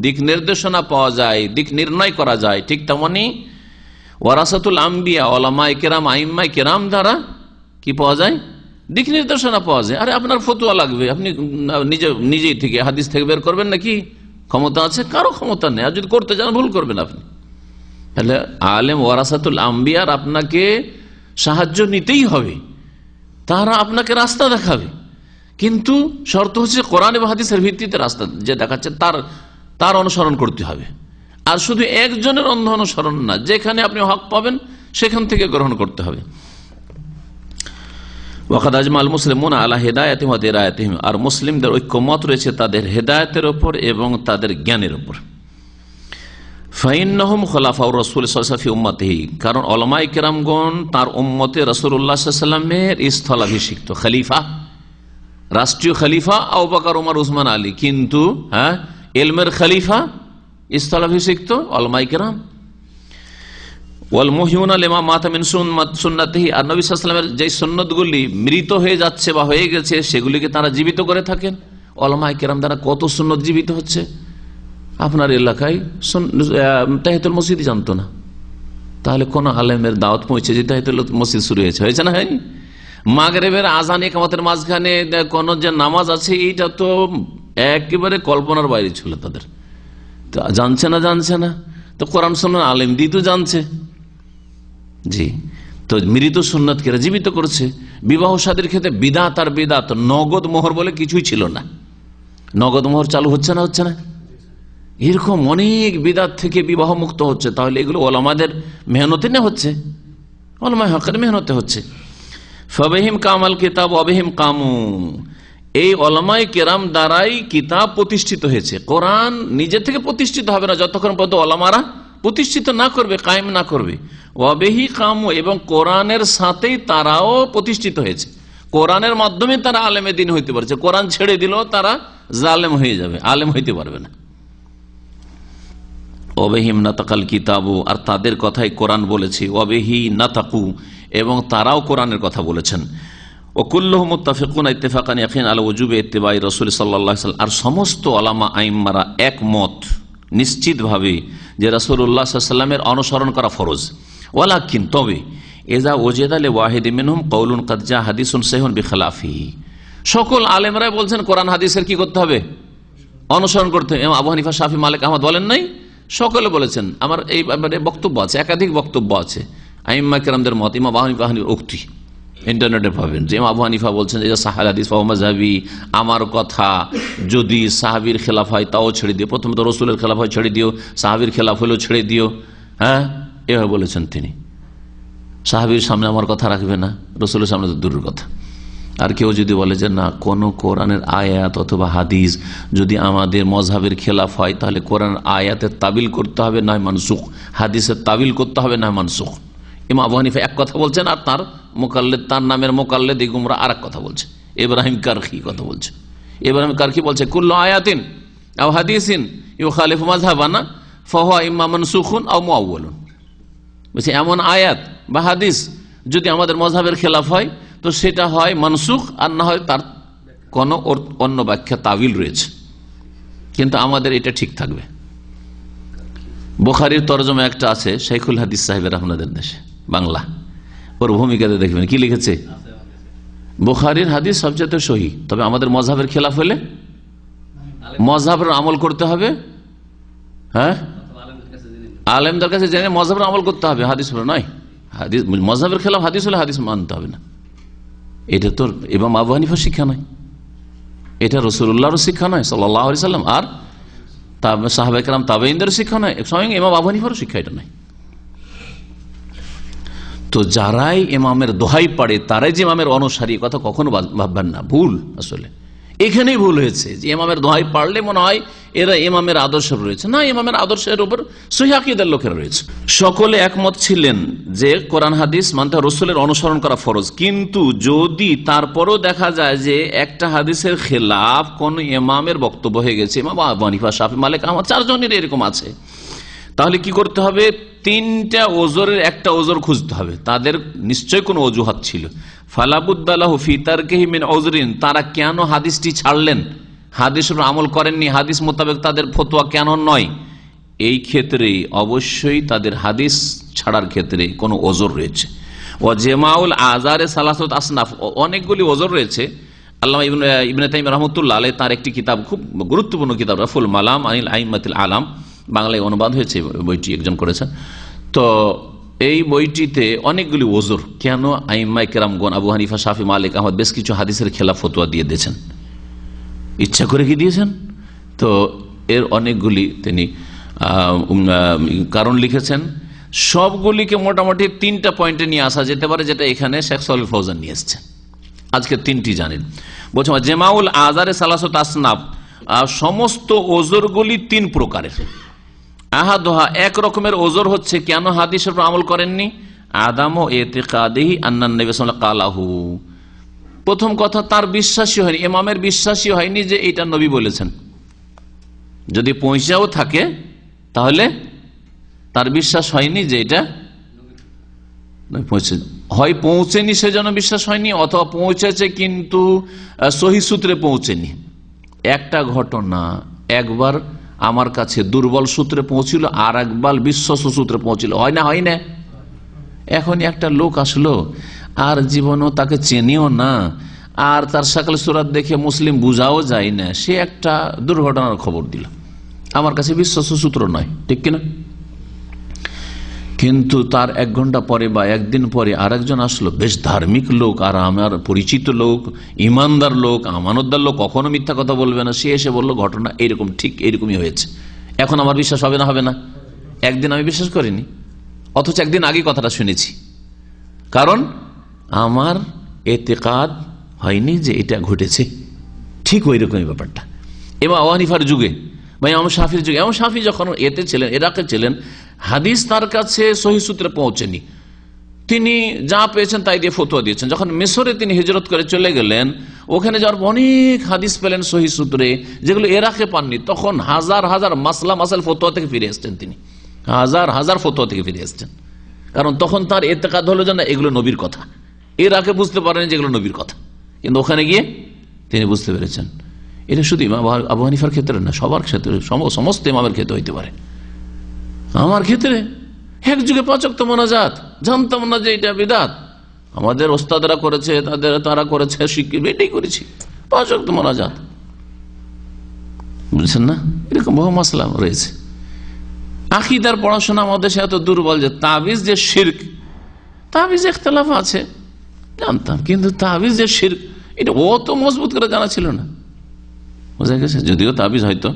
দিক নির্দেশনা পাওয়া যায়, দিক নির্ণয় করা যায়, ঠিক তেমনি ওয়ারাসাতুল আম্বিয়া ওলামায়ে কেরাম আইম্মায়ে কেরাম দ্বারা কি পাওয়া যায়? দিক নির্দেশনা পাওয়া যায়। আরে আপনার ফতোয়া লাগবে, আপনি নিজেই থেকে হাদিস থেকে বের করবেন নাকি? ক্ষমতা আছে? কারো ক্ষমতা নেই। আর যদি করতে চান ভুল করবেন আপনি। তাহলে আলেম ওয়ারাসাতুল আম্বিয়ার আপনাকে সাহায্য নিতেই হবে, তারা আপনাকে রাস্তা দেখাবে, কিন্তু শর্ত হচ্ছে কোরআন এবং হাদিসের ভিত্তিতে রাস্তা যে দেখাচ্ছে তার অনুসরণ করতে হবে। আর শুধু একজনের অন্ধ অনুসরণ না, যেখানে আপনি হক পাবেন সেখান থেকে গ্রহণ করতে হবে। ওয়াকাদ আজমাল মুসলিমুন আলা হিদায়াতিহিম ওয়া দিরায়াতিহিম, আর মুসলিমদের ঐক্যমত রয়েছে তাদের হেদায়েতের উপর এবং তাদের জ্ঞানের উপর। ফাইন্নাহুম খুলাফাউর রাসূল সাল্লাল্লাহু আলাইহি ওয়াসাল্লাম ফি উম্মতিহি, কারণ উলামায়ে কেরামগণ তার উম্মতে রাসূলুল্লাহ সাল্লাল্লাহু আলাইহি ওয়াসাল্লামের স্থলাভিষিক্ত খলিফা, রাষ্ট্রীয় খলিফা আবু বকর, ওমর, উসমান, আলী, কিন্তু ইলমের খলিফা স্থলাভিষিক্ত উলামায়ে কেরাম। ওয়াল মুহিউনা লিমা মাতা মিন সুন্নাতিহি, আর নবী সাল্লাল্লাহু আলাইহি ওয়াসাল্লামের যে সুন্নতগুলি মৃত হয়ে যাচ্ছে বা হয়ে গেছে সেগুলিকে তারা জীবিত করে থাকেন। উলামায়ে কেরাম দ্বারা কত সুন্নত জীবিত হচ্ছে। আপনার এলাকায় তাহিয়াতুল মসজিদ জানতো না, তাহলে কোন আলেমের দাওয়াত পৌঁছে যে তাহিয়াতুল মসজিদ শুরু হয়েছে না হয়নি? মাগরিবের আযান ইকামতের মাঝখানে কোন যে নামাজ আছে এইটা তো একেবারে কল্পনার বাইরে ছিল তাদের। তো জানছে না, তো কোরআন সুন্নাহ আলেম দিয়ে তো জানছে। জি, তো মৃত সুন্নাতকে জীবিত করছে। বিবাহ শাদীর ক্ষেত্রে বিদাত আর বিদাত, নগদ মোহর বলে কিছুই ছিল না, নগদ মোহর চালু হচ্ছে না? এরকম অনেক বিদাত থেকে বিবাহ মুক্ত হচ্ছে। তাহলে এগুলো ওলামাদের মেহনতে না হচ্ছে, ওলামায়ে হকের মেহনতে হচ্ছে। ফাবিহিম কামাল কিতাব ওয়াবিহিম কামু, এই ওলামায়ে কেরাম দ্বারাই কিতাব প্রতিষ্ঠিত হয়েছে। কোরআন নিজে থেকে প্রতিষ্ঠিত হবে না যতক্ষণ পর্যন্ত ওলামারা প্রতিষ্ঠিত না করবে, কায়েম না করবে। ওয়াবিহি কামু, এবং কোরআনের সাথেই তারাও প্রতিষ্ঠিত হয়েছে। কোরআনের মাধ্যমে তারা আলেমে দ্বীন হইতে পারছে। কোরআন ছেড়ে দিলেও তারা জালেম হয়ে যাবে, আলেম হইতে পারবে না। ওয়াবিহিম নাতাকাল কিতাবু, আর তাদের কথাই কোরআন বলেছে। ওয়াবিহি নাতাকু, এবং তারাও কোরআনের কথা বলেছেন। ও কুল্লুহুম মুত্তাফিকুন ইত্তিফাকান ইয়াকিন আলা ওয়াজুবি ইত্তিবাই রাসূল সাল্লাল্লাহু আলাইহি ওয়াসাল্লাম, আর সমস্ত উলামা আইম্মারা একমত নিশ্চিতভাবে যে রাসূলুল্লাহ সাল্লাল্লাহু আলাইহি ওয়াসাল্লামের অনুসরণ করা ফরজ। ওয়ালাকিন, তবে ইযা ওয়াজাদা লিওয়াহিদ মিনহুম কাউলুন কাদ জা হাদিসুন সহিহুন বিখিলাফিহি, সকল আলেমরাই বলছেন কোরআন হাদিসের কি করতে হবে? অনুসরণ করতে হবে। আবু হানিফা, শাফি, মালিক, আহমদ বলেন নাই? সকলে বলেছেন। আমার এই ব্যাপারে বক্তব্য আছে, একাধিক বক্তব্য আছে আইম্মা কেরামদের মত। ইমাম আবু হানিফার উক্তি ইন্টারনেটে পাবেন যে আবু হানিফা বলছেন যে সাহাল হাদিস ফাহুয়া মাযহাবি, আমার কথা যদি সাহাবীর খেলাফ হয় তাও ছেড়ে দিও, প্রথমত রসুলের খেলাফ হয় ছেড়ে দিও, সাহাবীর খেলাফ হলেও ছেড়ে দিও। এভাবে বলেছেন তিনি। সাহাবীর সামনে আমার কথা রাখবে না, রসুলের সামনে তো দূরের কথা। আর কেউ যদি বলে যে না, কোন কোরআনের আয়াত অথবা হাদিস যদি আমাদের মজহাবের খেলাফ হয় তাহলে কোরআন আয়াতের তাবিল করতে হবে, নয় মানসুখ, হাদিসের তাবিল করতে হবে, নয় মানসুখ। ইমাম আবু হানিফা এক কথা বলছেন, আর তার মুকাল্লিদ, তার নামের মুকাল্লিদ গুমরা আর এক কথা বলছে। ইব্রাহিম কারখি কথা বলছে। ইব্রাহিম কারখি বলছে কুল্লু আয়াতিন আও হাদিসিন ইউখালিফু মাযহাবানা ফাহুয়া ইম্মা মানসুখুন আও মুআওয়ালুন, বলছে এমন আয়াত বা হাদিস যদি আমাদের মজহাবের খেলাফ হয় তো সেটা হয় মানসুখ, আর না হয় তার কোনো অন্য ব্যাখ্যা তাবিল রয়েছে, কিন্তু আমাদের এটা ঠিক থাকবে। বুখারীর তরজমা একটা আছে শাইখুল হাদিস সাহেবের, আপনাদের দেশে বাংলা, ওর ভূমিকাতে দেখবেন কি লিখেছে, বুখারীর হাদিস সবচেয়ে সহি, তবে আমাদের মজহাবের খেলাফ হলে মজহাবের আমল করতে হবে। আলেমদের কাছে জেনে মজহাবের আমল করতে হবে, হাদিস হলে নয়। হাদিস মজহাবের খেলাফ হাদিস হলে হাদিস মানতে হবে না। এটা তো ইমাম আবু হানিফার শিক্ষা নয়, এটা রাসূলুল্লাহর শিক্ষা নয় সাল্লাল্লাহু আলাইহি সাল্লাম, আর সাহাবায়ে কেরাম তাবেঈনদের শিক্ষা নয়, স্বয়ং ইমাম আবু হানিফার শিক্ষা এটা নয়। তো যারাই ইমামের দোহাই পড়ে তারাই যে ইমামের অনুসারী, কথা কখনো ভাববেন না, ভুল। আসলে এখানেই ভুল হয়েছে যে ইমামের দোহাই পারলে মনে হয় এরা ইমামের আদর্শের রয়েছে, না, ইমামের আদর্শের উপর সহিহ আকীদার লোকেরা রয়েছে। সকলে একমত ছিলেন যে কোরআন হাদিস মানতে রাসূলের অনুসরণ করা ফরজ, কিন্তু যদি তারপরও দেখা যায় যে একটা হাদিসের খেলাফ কোন ইমামের বক্তব্য হয়ে গেছে, ইমাম আবু হানিফা, শাফি, মালিক, আহমদ, চারজনের এরকম আছে, তাহলে কি করতে হবে? তিনটা ওজরের একটা ওজর খুঁজতে হবে। তাদের নিশ্চয় কোনো অজুহাত ছিল। ফালাবুদ্দালাহু ফি তারকিহি মিন উযরিন, তারা কেন হাদিসটি ছাড়লেন, হাদিসের আমল করেননি, হাদিস মোতাবেক তাদের ফতোয়া কেন নয়, এই ক্ষেত্রে অবশ্যই তাদের হাদিস ছাড়ার ক্ষেত্রে কোনো ওজর রয়েছে। ওয়া জামাউল আযারে সালাসাত আসনাফ, অনেকগুলি ওজর রয়েছে। আল্লামা ইবনে তাইমিয়া রাহমাতুল্লাহ আলাইহি তার একটি কিতাব, খুব গুরুত্বপূর্ণ কিতাব, রাফুল মালাম আনিল আইম্মাতিল আলাম, বাংলায় অনুবাদ হয়েছে, বইটি একজন করেছেন। তো এই বইটিতে অনেকগুলি ওজর, কেন আইম্মায়ে কেরামগণ আবু হানিফা, শাফি, মালিক, আহমদ বেশ কিছু হাদিসের খেলাফ ফতোয়া দিয়ে দিয়েছেন, ইচ্ছা করে কি দিয়েছেন? তো এর অনেকগুলি তিনি কারণ লিখেছেন। সবগুলিকে মোটামুটি তিনটা পয়েন্টে নিয়ে আসা যেতে পারে, যেটা এখানে শেখ সালেহ ফৌজান নিয়ে এসছেন। আজকে তিনটি জানেন। বলছে জামাউল আযারে সালাসাত আসনাফ, সমস্ত ওজরগুলি তিন প্রকারের। আহাদুহা, এক রকমের ওজর হচ্ছে কেন হাদিসের উপর আমল করেননি, আদামু ইতিকাদিহি আন্নান নবী সাল্লাল্লাহু আলাইহি কালাহু, প্রথম কথা তার বিশ্বাসী হয়নি, ইমামের বিশ্বাসী হয়নি যে এটা নবী বলেছেন। যদি পৌঁছাও থাকে তাহলে তার বিশ্বাস হয়নি যে এটা হয় পৌঁছেনি সেজন্য বিশ্বাস হয়নি, অথবা পৌঁছেছে কিন্তু সহিহ সূত্রে পৌঁছেনি। একটা ঘটনা, একবার আমার কাছে দুর্বল সূত্রে পৌঁছিল, আর একবার বিশ্বস্ত সূত্রে পৌঁছিল, হয় না? হয় না? এখন একটা লোক আসলো, আর জীবনও তাকে চেনেও না, আর তার শাকল সুরাত দেখে মুসলিম বুঝাও যায় না, সে একটা দুর্ঘটনার খবর দিল, আমার কাছে বিশ্বস্ত সূত্র নয়, ঠিক কিনা? কিন্তু তার এক ঘন্টা পরে বা একদিন পরে আরেকজন আসলো, বেশ ধার্মিক লোক, আর আমার পরিচিত লোক, ইমানদার লোক, আমানতদার লোক, কখনো মিথ্যা কথা বলবে না, সে এসে বললো ঘটনা এইরকম, ঠিক এইরকমই হয়েছে। এখন আমার বিশ্বাস হবে না? হবে না? একদিন আমি বিশ্বাস করিনি, অথচ একদিন আগে কথাটা শুনেছি, কারণ আমার এতেকাদ হয়নি যে এটা ঘটেছে। ঠিক ওই রকমই ব্যাপারটা ইমাম আবু হানিফার যুগে বা ইমাম শাফির যুগে। ইমাম শাফি যখন এতে ছিলেন, ইরাকে ছিলেন, হাদিস তার কাছে সহিহ সূত্রে পৌঁছেনি, তিনি যা পেয়েছেন তাই দিয়ে ফতোয়া দিয়েছেন। যখন মিশরে তিনি হিজরত করে চলে গেলেন, ওখানে যাওয়ার অনেক হাদিস পেলেন সহিহ সূত্রে, যেগুলো ইরাকে পাননি। তখন হাজার হাজার মাসলা মাসাল ফতোয়া থেকে ফিরে এসছেন, তিনি হাজার হাজার ফতোয়া থেকে ফিরে এসছেন, কারণ তখন তার এতেকাদ হলো যে না, এগুলো নবীর কথা। ইরাকে বুঝতে পারেন যেগুলো নবীর কথা, কিন্তু ওখানে গিয়ে তিনি বুঝতে পেরেছেন। এটা শুধু ইমাম আবু হানিফার ক্ষেত্রে না, সবার ক্ষেত্রে, সমস্ত ইমামের ক্ষেত্রে হইতে পারে। আমার ক্ষেত্রে এক যুগে 5 ওয়াক্ত মোনাজাত, জানতাম না যে এটা বিদআত, আমাদের ওস্তাদরা করেছে, তারা করেছে, শিক্ষিত এটাই করেছি, 5 ওয়াক্ত মোনাজাত, বুঝছেন না? এরকম বহু মাসলা রয়েছে। আকীদার পড়াশোনা আমাদের সে এত দুর্বল যে তাবিজ যে শিরক, তাবিজ ইখতিলাফ আছে জানতাম, কিন্তু তাবিজ যে শিরক এটা অত মজবুত করে জানা ছিল না, বোঝা গেছে? যদিও তাবিজ হয়তো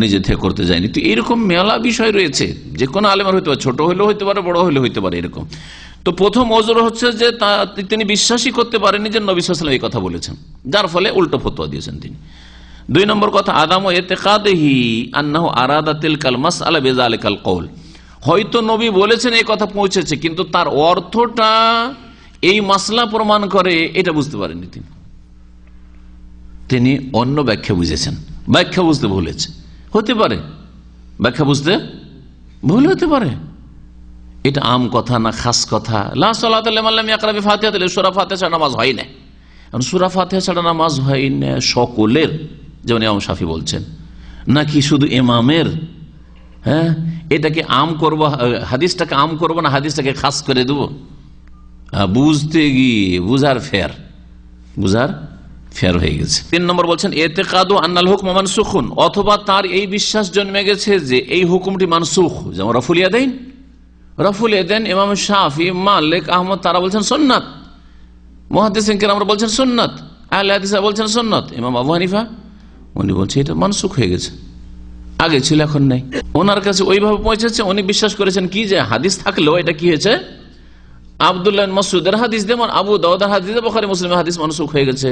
নিজে থেকে করতে যায়নি। তো এরকম মেলা বিষয় রয়েছে, যে কোনো আলেমের হইতে পারে, ছোট হইলেও হইতে পারে, বড় হইলেও হইতে পারে, এরকম। তো প্রথম ওজর হচ্ছে যে তিনি বিশ্বাসই করতে পারেননি যে নবী সাল্লাল্লাহু আলাইহি ওয়াসাল্লাম এই কথা বলেছেন, যার ফলে উল্টো ফতোয়া দিয়েছেন তিনি। 2 নম্বর কথা, আদামু ইতিকাদিহি আন্নাহু আরাদা তিলকাল মাসআলা বিযালিকাল কওল, হয়তো নবী বলেছেন এই কথা পৌঁছেছে, কিন্তু তার অর্থটা এই মাসলা প্রমাণ করে এটা বুঝতে পারেননি তিনি অন্য ব্যাখ্যা বুঝেছেন, ব্যাখ্যা বুঝতে ভুলেছে, হতে পারে ব্যাখ্যা বুঝতে ভুল হতে পারে। এটা আম কথা না খাস কথা? লা সালাতা লিমান লাম ইয়াকরা বিফাতিহাতিল, সূরা ফাতিহা ছাড়া নামাজ হয় না। কারণ সূরা ফাতিহা ছাড়া নামাজ হয় না সকলের, যেমন ইমাম শাফি বলছেন, নাকি শুধু ইমামের? হ্যাঁ, এটাকে আম করব, হাদিসটাকে আম করব না হাদিসটাকে খাস করে দেব? বুঝতে গিয়ে বুঝার ফের হয়ে গেছে। 3 নম্বর বলছেন ইতিকাদু আন্নাল হুকম মানসুখুন, অথবা তার এই বিশ্বাস জন্মে গেছে যে এই হুকুমটি মানসুখ। যেমন রফুল ইয়াদাইন ইমাম শাফি, মালিক, আহমদ তারা বলছেন সুন্নাত, মুহাদ্দিসিন কেরামরা বলছেন সুন্নাত, আহলে হাদিসরা বলছেন সুন্নাত। ইমাম আবু হানিফা উনি বলছেন এটা মানসুখ হয়ে গেছে, আগে ছিল এখন নাই। ওনার কাছে ওইভাবে পৌঁছেছে, উনি বিশ্বাস করেছেন কি যে হাদিস থাকলেও এটা কি হয়েছে, আব্দুল্লাহ মাসউদের হাদিস, যেমন আবু দাউদের হাদিস, বুখারী মুসলিমের হাদিস মানসুখ হয়ে গেছে।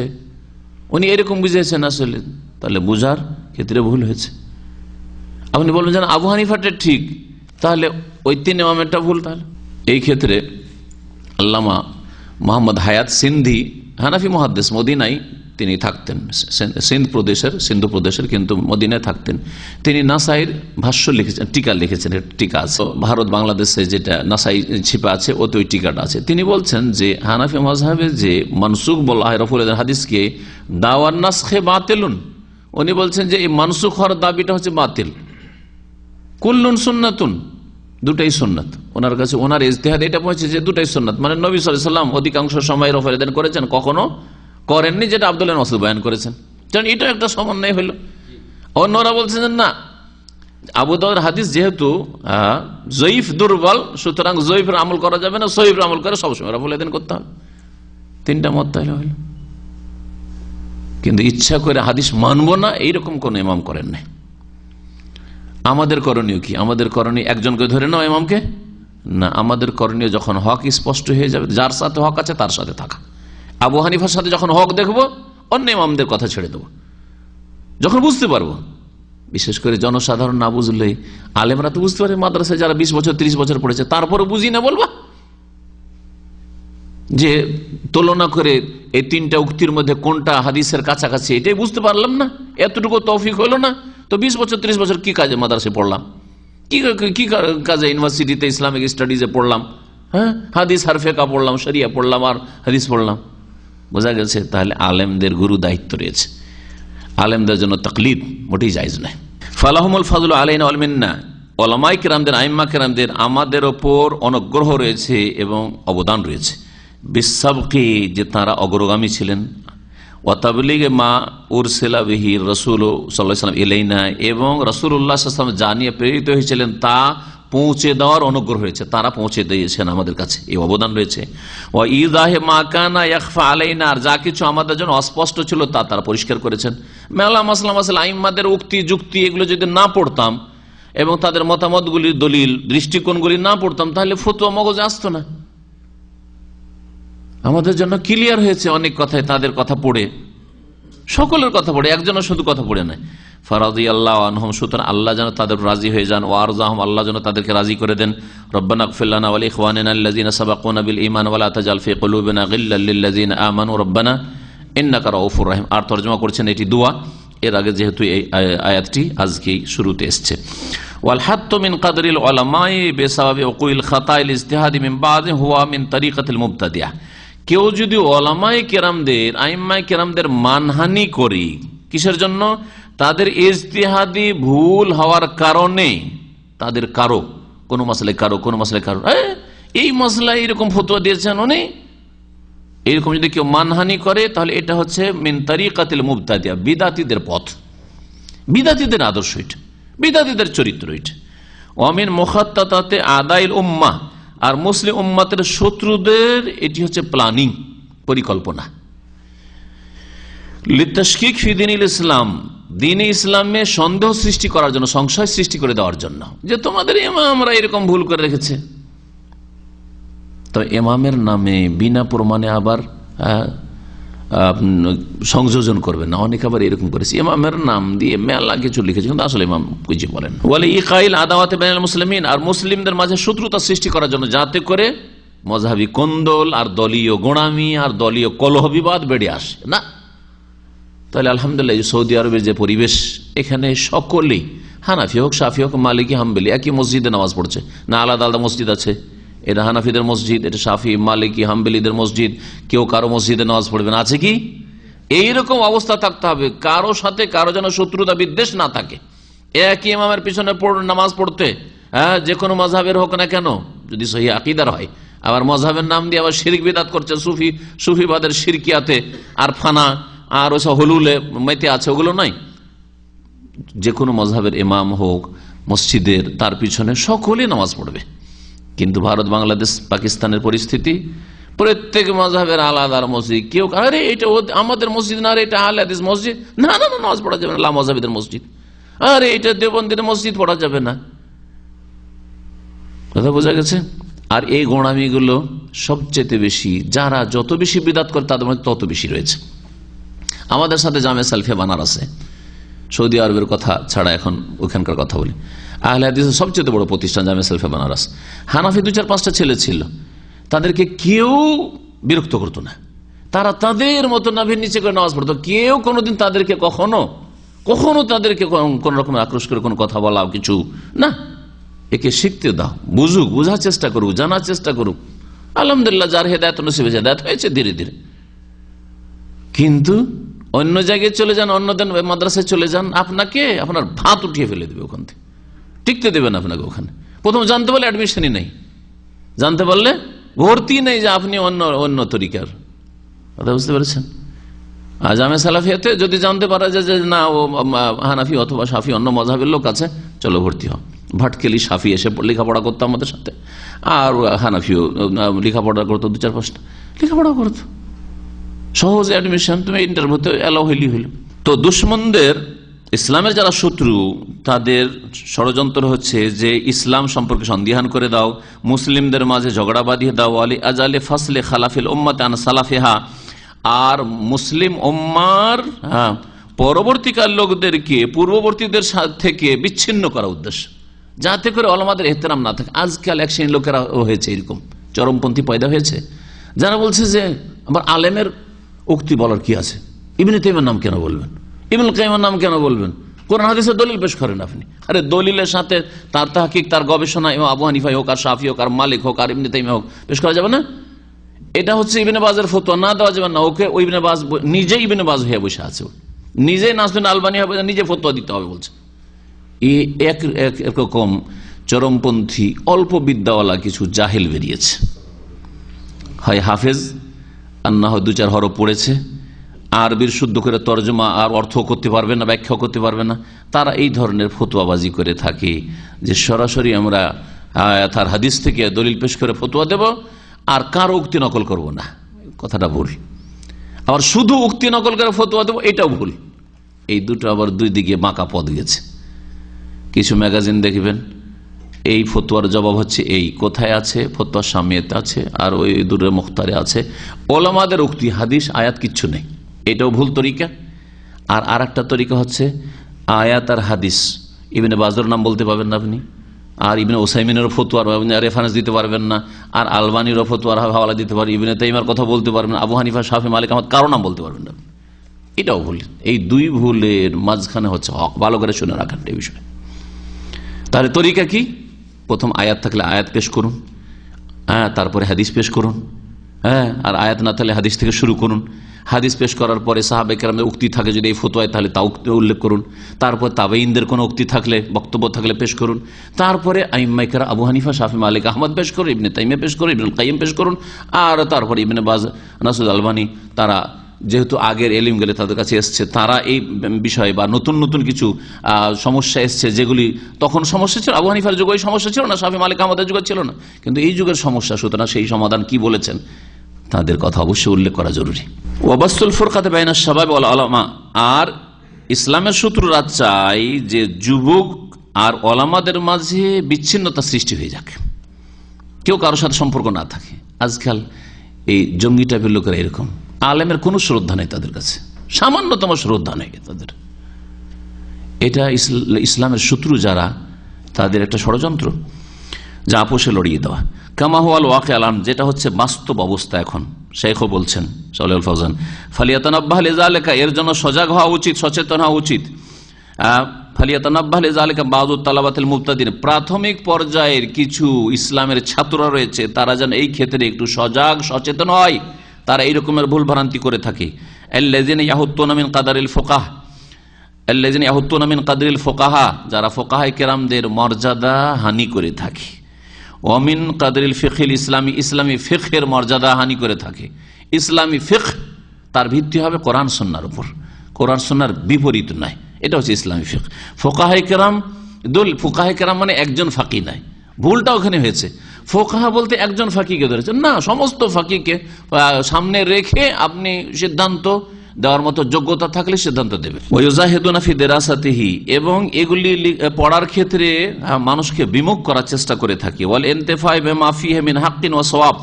উনি এরকম বুঝেছেন আসলে, তাহলে বুঝার ক্ষেত্রে ভুল হয়েছে। আপনি বলবেন যেন আবু হানিফাটা ঠিক, তাহলে ওই 3 ইমামেরটা ভুল। তাহলে এই ক্ষেত্রে আল্লামা মোহাম্মদ হায়াত সিন্ধি, হানাফি মুহাদ্দিস, মদিনায় তিনি থাকতেন, সিন্ধু প্রদেশের, কিন্তু মদিনায় থাকতেন। তিনি নাসাইর ভাষ্য লিখেছেন, টিকা লিখেছেন, টিকা আছে ভারত বাংলাদেশে, যেটা নাসাই ছিপা আছে ওতে ওই টিকাটা আছে। তিনি বলছেন যে হানাফি মাযহাবে যে মানসুখ বলা হয় রফুল হাদিসকে, দাওয়ার নাসখে বাতিলুন, উনি বলছেন যে এই মানসুখ হওয়ার দাবিটা হচ্ছে বাতিল। কুল্লুন সুন্নাতুন, দুটাই সুন্নাত। ওনার কাছে ওনার ইজতিহাদ এটা পৌঁছে যে দুটাই সুন্নাত, মানে নবী সাল্লাল্লাহু আলাইহি ওয়াসাল্লাম অধিকাংশ সময় রফুল করেছেন, কখনো করেননি, যেটা আব্দুল্লাহ মাসউদ বয়ান করেছেন। কারণ এটা একটা সমন্বয় হইল। অন্যরা বলছেন না, আবু দাউদের হাদিস যেহেতু জয়ীফ, দুর্বল, সুতরাং জয়ীফের আমল করা যাবে না, সহিহের আমল করে সবসময় রফুল করতে হবে। 3টা মত তাহলে হইল। কিন্তু ইচ্ছা করে হাদিস মানব না এইরকম কোন ইমাম করেন নাই। আমাদের করণীয় কি? আমাদের করণীয় একজনকে ধরে নাও ইমামকে না, আমাদের করণীয় যখন হক স্পষ্ট হয়ে যাবে, যার সাথে হক আছে তার সাথে থাকা। আবু হানিফার সাথে যখন হক দেখবো, অন্য ইমামদের কথা ছেড়ে দেবো যখন বুঝতে পারবো। বিশেষ করে জনসাধারণ না বুঝলে, আলেমরা তো বুঝতে পারে, মাদ্রাসায় যারা 20 বছর 30 বছর পড়েছে, তারপরে বুঝি না বলবা যে তুলনা করে এই 3টা উক্তির মধ্যে কোনটা হাদিসের কাছাকাছি, এটাই বুঝতে পারলাম না, এতটুকু তৌফিক হলো না। তো 20 বছর 30 বছর কি কাজে মাদ্রাসায় পড়লাম, কি কাজে ইউনিভার্সিটিতে ইসলামিক স্টাডিজে পড়লাম, হ্যাঁ, হাদিস আর ফিকহ পড়লাম, শরিয়া পড়লাম আর হাদিস পড়লাম। বোঝা গেছে তাহলে আলেমদের গুরু দায়িত্ব রয়েছে, আলেমদের জন্য তাকলিদ মোটেই জায়েজ নয়। ফালাহুমুল ফাজলু আলাইনা ওয়াল মিন্না, উলামায়ে কেরামদের, আইম্মা কেরামদের আমাদের ওপর অনুগ্রহ রয়েছে এবং অবদান রয়েছে। বিসাবকি, যে তারা অগ্রগামী ছিলেন, ওয়া তাবলীগে মা উরসিলা বিহি রাসূল সাল্লাল্লাহু আলাইহি ওয়াসাল্লাম ইলাইনা, এবং রাসূলুল্লাহ সাল্লাল্লাহু আলাইহি ওয়াসাল্লাম জানিয়ে প্রেরিত হয়েছিলেন তা পৌঁছে দেওয়ার অনুগ্রহ রয়েছে, তারা পৌঁছে দিয়েছেন আমাদের কাছে, এই অবদান রয়েছে। ওয়া ইযাহে মা কানা ইয়াখফা আলাইনা, আর যা কিছু আমাদের জন্য অস্পষ্ট ছিল তা তারা পরিষ্কার করেছেন। মেলা মাসলা মাসালা আইম্মাদের উক্তি যুক্তি এগুলো যদি না পড়তাম এবং তাদের মতামতগুলি, দলিল, দৃষ্টিকোণগুলি না পড়তাম, তাহলে ফতোয়া মগজে আসতো না। আমাদের জন্য ক্লিয়ার হয়েছে অনেক কথায়, তাদের কথা পড়ে, সকলের কথা পড়ে, একজনের শুধু কথা পড়ে নাই। ফারাদিয়াল্লাহু আনহুম, সুতরাং আল্লাহ যেন তাদের রাজি হয়ে যান, ওয়া আরজাহুম, আল্লাহ যেন তাদেরকে রাজি করে দেন। রব্বানা ইগফির লানা ওয়া লিইখওয়ানিনা আল্লাযিনা সাবাকুনা বিল ঈমান ওয়া লা তাজআল ফি কুলুবিনা গিল্লাল লিল লাযিনা আমানু রব্বানা ইন্নাকা রাউফুর রহিম। আর তরজমা করেছেন এটি দোয়া, এর আগে যেহেতু এই আয়াতটি আজকে শুরুতে এসেছে। ওয়াল হাত্তু মিন কাদরিল উলামাই বিসাবাবি উকুইল খাতাইল ইজতিহাদি মিন বাদি হুয়া মিন তরিকাতিল মুবতাদিয়া, কেউ যদি ওলামায়ে কেরামদের, আইম্মায়ে কেরামদের মানহানি করি, কিসের জন্য? তাদের ইজতিহাদি ভুল হওয়ার কারণে, তাদের কোনো মাসলায় এই মাসলায় এরকম ফতোয়া দিয়েছেন উনি, এরকম যদি কেউ মানহানি করে, তাহলে এটা হচ্ছে মিন তরিকাতিল মুবতাদিয়া, বিদাতীদের পথ, বিদাতীদের আদর্শ, এটা বিদাতীদের চরিত্র, এটা ওয়ামিন মুখাত্তাতাতে আদাইল উম্মাহ, আর মুসলিম উম্মাতের শত্রুদের এটি হচ্ছে প্ল্যানিং, পরিকল্পনা। লিতাশকিক ফি দীনিল ইসলাম, দ্বীনে ইসলামে সন্দেহ সৃষ্টি করার জন্য, সংশয় সৃষ্টি করে দেওয়ার জন্য, যে তোমাদের ইমামরা এরকম ভুল করে রেখেছে। তো ইমামের নামে বিনা প্রমাণে আবার সংযোজন করবে না। অনেকে আবার এরকম করেছে, ইমামের নাম দিয়ে মেলা কিছু লিখেছে, কিন্তু আসলে ইমাম কিছু বলেন। বলে ইকাইল আদাওয়াতে বাইনাল মুসলিমিন, আর মুসলিমদের মাঝে শত্রুতা সৃষ্টি করার জন্য, যাতে করে মযহাবী কোন্দল আর দলীয় গোড়ামি আর দলীয় কলহ বিবাদ বেড়ে আসে না। তাহলে আলহামদুলিল্লাহ, সৌদি আরবের যে পরিবেশ, এখানে সকলেই হানাফি হোক, শাফি হোক, মালিকি, হাম্বলি একই মসজিদে নামাজ পড়ছে না, আলাদা আলাদা মসজিদ আছে। এটা হানাফিদের মসজিদ, এটা শাফি, মালিকি, হাম্বলিদের মসজিদ, কেউ কারো মসজিদে নামাজ পড়বে না, আছে কি? এইরকম অবস্থা থাকতে হবে, কারো সাথে কারো যেন শত্রুতা বিদ্বেষ না থাকে। একই ইমামের পিছনে নামাজ পড়তে, হ্যাঁ, যে কোনো মাযহাবের হোক না কেন, যদি সহি আকীদার হয়, আবার মাযহাবের নাম দিয়ে আবার শিরক বিদআত করছে, সুফিবাদের শিরকিয়াতে আর ফানা আর ওসব হলুলে মেতে আছে, ওগুলো নাই। যে কোনো মাযহাবের ইমাম হোক মসজিদের, তার পিছনে সকলেই নামাজ পড়বে। কিন্তু ভারত, বাংলাদেশ, পাকিস্তানের পরিস্থিতি, প্রত্যেক মাযহাবের আলাদা মসজিদ, কেউ আরে এটা আমাদের মসজিদ না, এটা আহলে হাদিস মসজিদ, না না নামাজ পড়া যাবে না, লা মাযহাবিদের মসজিদ, আরে এটা দেওবন্দির মসজিদ, পড়া যাবে না। কথা বোঝা গেছে? আর এই গোঁড়ামিগুলো সবচেয়ে বেশি, যারা যত বেশি বিদআত করে তাদের মধ্যে তত বেশি রয়েছে। আমাদের সাথে জামে সালফিয়া বানারসে, সৌদি আরবের কথা ছাড়া এখন ওখানকার কথা বলি, আহলে হাদিসের সবচেয়ে বড় প্রতিষ্ঠান জামে সালফিয়া বানারস। হানাফি 2-4-5টা ছেলে ছিল, তাদেরকে কেউ বিরক্ত করতো না, তারা তাদের মতো নাভির নিচে করে নামাজ পড়তো। কেউ কোনোদিন তাদেরকে কখনো তাদেরকে কোন রকম আক্রোশ করে কোনো কথা বলা কিছু না। একে শিখতে দাও, বুঝুক, বোঝার চেষ্টা করুক, জানার চেষ্টা করুক। আলহামদুলিল্লাহ, যার হেদায়েত নসিব হয়েছে, হেদায়েত হয়েছে ধীরে ধীরে। কিন্তু অন্য জায়গায় চলে যান, অন্যদের মাদ্রাসায় চলে যান, আপনার ভাত উঠিয়ে ফেলে দেবে, ওখান থেকে টিকতে দেবেন আপনাকে ওখানে। প্রথম জানতে পারলে অ্যাডমিশনই নেই, জানতে পারলে ভর্তি নেই, যে আপনি অন্য তরিকার কথা বুঝতে পেরেছেন। আর জামে সালাফিয়াতে যদি জানতে পারা যায় যে না, ও হানাফি অথবা শাফি অন্য মযহাবের লোক আছে, চলো ভর্তি হও। ভাটকেলি শাফি এসে লেখাপড়া করতো আমাদের সাথে, আর হানাফিও লেখাপড়া করতো, 2-4-5টা লেখাপড়া করতো। সহজ অ্যাডমিশন, তুমি ইন্টারভিউতে এলাও হইলি হইল। তো দুশ্মনদের, ইসলামের যারা শত্রু, তাদের ষড়যন্ত্র হচ্ছে যে ইসলাম সম্পর্কে সন্দিহান করে দাও, মুসলিমদের মাঝে ঝগড়া বাঁধিয়ে দাও, আলী আজালে ফাসলে খালাফিল উম্মাত আন সালাফিহা, আর মুসলিম উম্মার পরবর্তীকার লোকদেরকে পূর্ববর্তীদের থেকে বিচ্ছিন্ন করা উদ্দেশ্য, যাতে করে ওলামাদের ইহতিরাম না থাকে। আজকাল এক শ্রেণীর লোকেরা হয়েছে এরকম, চরমপন্থী পয়দা হয়েছে, যারা বলছে যে আবার আলেমের উক্তি বলার কি আছে, ইবনে তাইমিয়ার নাম কেন বলবেন, ইবনুল কাইয়িমের নাম কেন বলবেন, কোরআন হাদিসের দলিল পেশ করেন আপনি। আরে দলিলের সাথে তার তাহকিক, তার গবেষণা, আবু হানিফা হোক আর শাফি হোক আর মালিক হোক আর ইবনে তাইমিয়া হোক, পেশ করা যাবে না? এটা হচ্ছে ইবনে বাজের ফতোয়া, না দেওয়া যাবে না। ওকে ওই ইবনে বাজ নিজেই ইবনে বাজ হয়ে বসে আছে, নিজেই নাসরুদ্দিন আলবানী হবে, নিজে ফতোয়া দিতে হবে বলছে। একরকম চরমপন্থী অল্প বিদ্যাওয়ালা কিছু জাহেল বেরিয়েছে, হয় হাফেজ আর না হয় 2-4 হরফ পড়েছে, আরবির শুদ্ধ করে তর্জমা আর অর্থ করতে পারবে না, ব্যাখ্যা করতে পারবে না। তারা এই ধরনের ফতোয়াবাজি করে থাকে যে সরাসরি আমরা তার হাদিস থেকে দলিল পেশ করে ফতোয়া দেব, আর কারো উক্তি নকল করব না, কথাটা ভুল। আবার শুধু উক্তি নকল করে ফতোয়া দেব, এটাও ভুল। এই দুটো আবার দুই দিকে বাঁকা পথ গেছে। কিছু ম্যাগাজিন দেখবেন, এই ফতোয়ার জবাব হচ্ছে এই, কোথায় আছে? ফতোয়া সামিয়াতে আছে, আর ওই দূরে মুখতারে আছে। ওলামাদের উক্তি, হাদিস, আয়াত কিচ্ছু নেই, এটাও ভুল তরিকা। আর একটা তরিকা হচ্ছে আয়াত আর হাদিস, ইবনে বাজর নাম বলতে পারবেন না আপনি, আর ইবনে ওসাইমিনের ফতোয়ার রেফারেন্স দিতে পারবেন না, আর আলবানিরও ফতোয়ার হাওয়ালা দিতে পারবেন, ইবনে তাইমিয়ার কথা বলতে পারবেন, আবু হানিফা, শাফি, মালিক, আহমদ কারো নাম বলতে পারবেন না, এটাও ভুল। এই দুই ভুলের মাঝখানে হচ্ছে হক। ভালো করে শুনে রাখেন এই বিষয়ে। তাহলে তরিকা কি? প্রথম আয়াত থাকলে আয়াত পেশ করুন, তারপরে হাদিস পেশ করুন, আর আয়াত না থাকলে হাদিস থেকে শুরু করুন। হাদিস পেশ করার পরে সাহাবায়ে কেরামের উক্তি থাকে যদি এই ফতোয়ায়, তাহলে তা উল্লেখ করুন। তারপর তাবেঈনদের কোনো উক্তি থাকলে, বক্তব্য থাকলে পেশ করুন। তারপরে আইম্মায়ে কেরাম আবু হানিফা, শাফি, মালিক, আহমদ পেশ করুন, ইবনে তাইমিয়া পেশ করুন, ইবনুল কাইয়িম পেশ করুন, আর তারপরে ইবনে বাজ, নাসরুদ্দিন আলবানী, তারা যেহেতু আগের এলিম গেলে তাদের কাছে এসছে, তারা এই বিষয়ে বা নতুন নতুন কিছু সমস্যা এসছে, যেগুলি তখন সমস্যা ছিল, আবু হানিফার যুগে এই সমস্যা ছিল না, শাফি, মালিক, আহমদের যুগে ছিল না, কিন্তু এই যুগের সমস্যা, সুতরাং সেই সমাধান কি বলেছেন তাদের কথা অবশ্যই উল্লেখ করা জরুরি। ওয়াবাসুল ফুরকাত বাইনা শাবাব ওয়াল উলামা, আর ইসলামের শত্রুরা চাই যে যুবক আর ওলামাদের মাঝে বিচ্ছিন্নতা সৃষ্টি হয়ে যাক, কেউ কারোর সাথে সম্পর্ক না থাকে। আজকাল এই জঙ্গি টাইপের লোকেরা এরকম, আলেমের কোনো শ্রদ্ধা নেই তাদের কাছে, সামান্যতম শ্রদ্ধা নেই তাদের। এটা ইসলামের শত্রু যারা, তাদের একটা ষড়যন্ত্র, যা আপোষে লড়িয়ে দেওয়া। কামা হুয়াল ওয়াকি আলাম, যেটা হচ্ছে বাস্তব অবস্থা এখন। শেখও বলছেন সালেহুল ফওজান, ফালিয়াতানাব্বাহ লিযালিকা, এর জন্য সজাগ হওয়া উচিত, সচেতন হওয়া উচিত। ফালিয়াতানাব্বাহ লিযালিকা বাযু তালাবাতিল মুবতাদিন, প্রাথমিক পর্যায়ের কিছু ইসলামের ছাত্ররা রয়েছে, তারা যেন এই ক্ষেত্রে একটু সজাগ সচেতন হয়। তারা এই রকমের ভুল ভ্রান্তি করে থাকে। আল্লাযিনা ইয়াহুত্তুনা মিন কাদারিল ফুকাহা, আল্লাযিনা ইয়াহুত্তুনা মিন কাদরিল ফুকাহা, যারা ফুকাহায়ে কেরামদের মর্যাদা হানি করে থাকে। ওমিন কাদরিল ফিকহিল ইসলামী, ইসলামী ফিকহের মর্যাদা হানি করে থাকে। ইসলামী ফিকহ তার ভিত্তি হবে কোরআন সুন্নাহর উপর, কোরআন সুন্নাহর বিপরীত নয়, এটা হচ্ছে ইসলামী ফিকহ। ফুকাহায়ে কেরাম, ফুকাহায়ে কেরাম মানে একজন ফাকি নাই, ভুলটা ওখানে হয়েছে। ফোকাহা বলতে একজন ফাকিকে ধরেছেন না, সমস্ত ফাকিকে সামনে রেখে আপনি সিদ্ধান্ত দেওয়ার মতো যোগ্যতা থাকলে সিদ্ধান্ত দেবে। ওয়াজাহিদুনা ফি দিরাসাতিহি, এবং এগুলি পড়ার ক্ষেত্রে মানুষকে বিমুখ করার চেষ্টা করে থাকে। ওয়াল ইনতিফাই বিমা ফিহি মিন হাক্কিন ওয়া সওয়াব,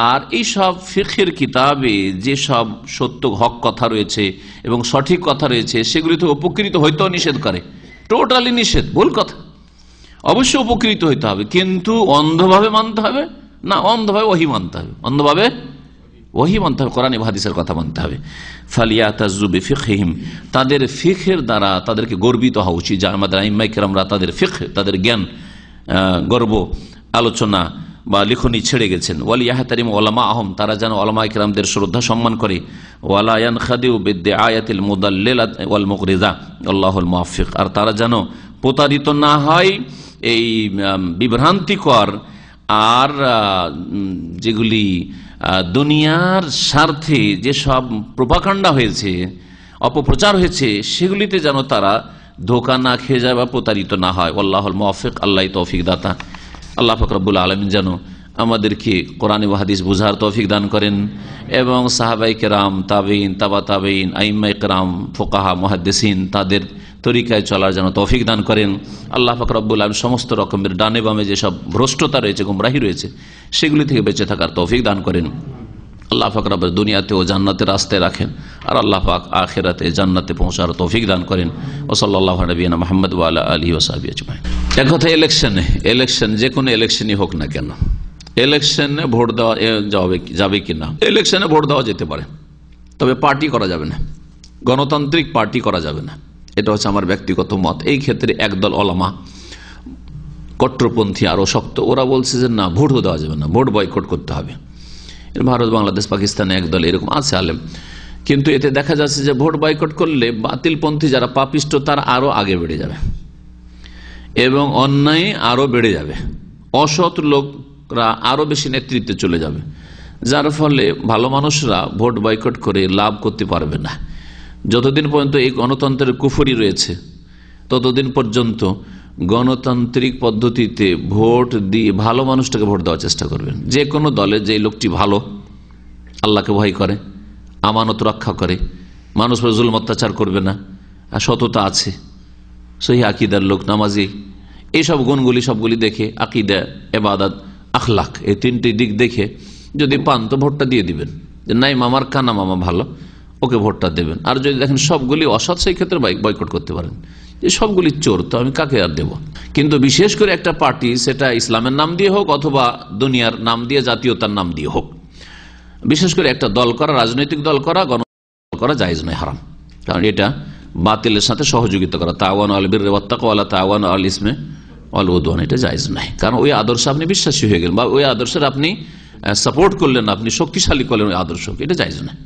আর এই সব ফিকহের কিতাবে যে সব সত্য হক কথা রয়েছে এবং সঠিক কথা রয়েছে সেগুলি তো উপকৃত হইতেও নিষেধ করে, টোটালি নিষেধ, ভুল কথা। অবশ্যই উপকৃত হইতে হবে, কিন্তু অন্ধভাবে মানতে হবে না, অন্ধভাবে ওহী মানতে হবে, অন্ধভাবে ওহী মানতে হবে, কোরআন এবং হাদিসের কথা মানতে হবে। ফালিয়াতাযু বিফিকহিম, তাদের ফিকহের দ্বারা তাদেরকে গর্বিত হওয়া উচিত, যা আমাদের আইম্মায়ে কেরামরা তাদের ফিকহ, তাদের জ্ঞান, গর্ব, আলোচনা বা লিখনি ছেড়ে গেছেন। ওয়ালিয়াহতারিম উলামাআহুম, তারা যেন উলামায়ে কেরামদের শ্রদ্ধা সম্মান করে। ওয়ালা ইয়ানখাদিউ বিদআয়াতিল মুদাল্লিলাত ওয়াল মুগরিযা আল্লাহুল মুওয়াফিক, আর তারা যেন প্রতারিত না হয় এই বিভ্রান্তিকর আর যেগুলি দুনিয়ার স্বার্থে যেসব প্রোপাগান্ডা হয়েছে, অপপ্রচার হয়েছে, সেগুলিতে যেন তারা ধোঁকা না খেয়ে যায় বা প্রতারিত না হয়। আল্লাহুল মুওয়াফিক, আল্লাহ তৌফিক দাতা। আল্লাহ পাক রব্বুল আলামিন যেন আমাদেরকে কোরআন ও হাদিস বুঝার তৌফিক দান করেন এবং সাহাবায়ে কেরাম, তাবেঈন, তাবা তাবেঈন, আইম্মায়ে কেরাম, ফুকাহা, মুহাদ্দিসিন তাদের তরিকায় চলার যেন তৌফিক দান করেন। আল্লাহ পাক রব্বুল আলামিন সমস্ত রকমের ডানে বামে যেসব ভ্রষ্টতা রয়েছে, গুমরাহি রয়েছে, সেগুলি থেকে বেঁচে থাকার তৌফিক দান করেন। আল্লাহ পাক রব্বুল দুনিয়াতে ও জান্নাতে রাস্তায় রাখেন, আর আল্লাহ পাক আখিরাতে জান্নাতে পৌঁছার তৌফিক দান করেন। ও সাল্লাল্লাহু আলা নবিয়িনা মুহাম্মদ ওয়া আলা আলিহি ওয়া সাহবিহি আজমাইন। এক কথা, ইলেকশন যে কোনো ইলেকশনই হোক না কেন, ইলেকশনে ভোট দেওয়া যাবে কিনা? ইলেকশনে ভোট দেওয়া যেতে পারে, তবে পার্টি করা যাবে না, গণতান্ত্রিক পার্টি করা যাবে না। এটা হচ্ছে আমার ব্যক্তিগত মত। এই ক্ষেত্রে একদল ওলামা কট্টরপন্থী আরো শক্ত, ওরা বলছে যে না, ভোটও দেওয়া যাবে না, ভোট বয়কট করতে হবে। ভারত, বাংলাদেশ, পাকিস্তানে একদল এরকম আছে আলেম, কিন্তু এতে দেখা যাচ্ছে যে ভোট বয়কট করলে বাতিলপন্থী যারা পাপিষ্ট তারা আরো আগে বেড়ে যাবে এবং অন্যায় আরো বেড়ে যাবে, অসৎ লোকরা আরো বেশি নেতৃত্বে চলে যাবে, যার ফলে ভালো মানুষরা ভোট বয়কট করে লাভ করতে পারবে না। যতদিন পর্যন্ত এই গণতন্ত্রের কুফরি রয়েছে ততদিন পর্যন্ত গণতান্ত্রিক পদ্ধতিতে ভোট দিয়ে ভালো মানুষটাকে ভোট দেওয়ার চেষ্টা করবেন। যে কোনো দলে যে লোকটি ভালো, আল্লাহকে ভয় করে, আমানত রক্ষা করে, মানুষ জুলম অত্যাচার করবে না, সততা আছে, সহি আকিদার লোক, নামাজি, এইসব গুণগুলি সবগুলি দেখে, আকিদা, ইবাদত, আখলাক, এই তিনটি দিক দেখে যদি পান তো ভোটটা দিয়ে দিবেন। যে নাই মামার কানা মামা ভালো, ওকে ভোটটা দেবেন। আর যদি দেখেন সবগুলি অসৎ, সেই ক্ষেত্রে বয়কট করতে পারেন। যে সবগুলি চোর, তো আমি কাকে আর দেব? কিন্তু বিশেষ করে একটা পার্টি, সেটা ইসলামের নাম দিয়ে হোক অথবা দুনিয়ার নাম দিয়ে, জাতীয়তার নাম দিয়ে হোক, বিশেষ করে একটা দল করা, রাজনৈতিক দল করা, গণতন্ত্র করা জায়েজ নয়, হারাম। কারণ এটা বাতিলের সাথে সহযোগিতা করা, তাওয়ান আল বিররি ওয়াত তাকওয়া ওয়ালা তাওয়ান আল ইসমি ওয়াল উদওয়ান, এটা জায়েজ নয়। কারণ ওই আদর্শে আপনি বিশ্বাসী হয়ে গেলেন বা ওই আদর্শের আপনি সাপোর্ট করলেন, আপনি শক্তিশালী করলেন ওই আদর্শকে, এটা জায়েজ নয়।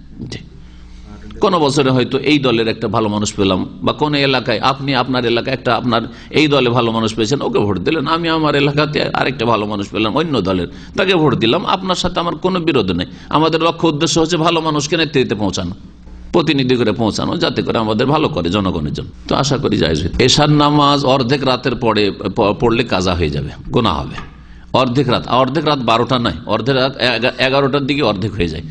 কোন বছরে হয়তো এই দলের একটা ভালো মানুষ পেলাম, বা কোন এলাকায় আপনি আপনার এলাকায় একটা আপনার এই দলে ভালো মানুষ পেয়েছেন, ওকে ভোট দিলেন। আমি আমার এলাকাতে আরেকটা ভালো মানুষ পেলাম অন্য দলের, তাকে ভোট দিলাম। আপনার সাথে আমার কোনো বিরোধ নেই। আমাদের লক্ষ্য উদ্দেশ্য হচ্ছে ভালো মানুষকে নেতৃত্বে পৌঁছানো, প্রতিনিধি করে পৌঁছানো, যাতে করে আমাদের ভালো করে জনগণের জন্য। তো আশা করি জায়েজ। এশার নামাজ অর্ধেক রাতের পড়লে কাজা হয়ে যাবে, গুনাহ হবে। অর্ধেক রাত 12টা নয়, অর্ধেক রাত 11টার দিকে অর্ধেক হয়ে যায়।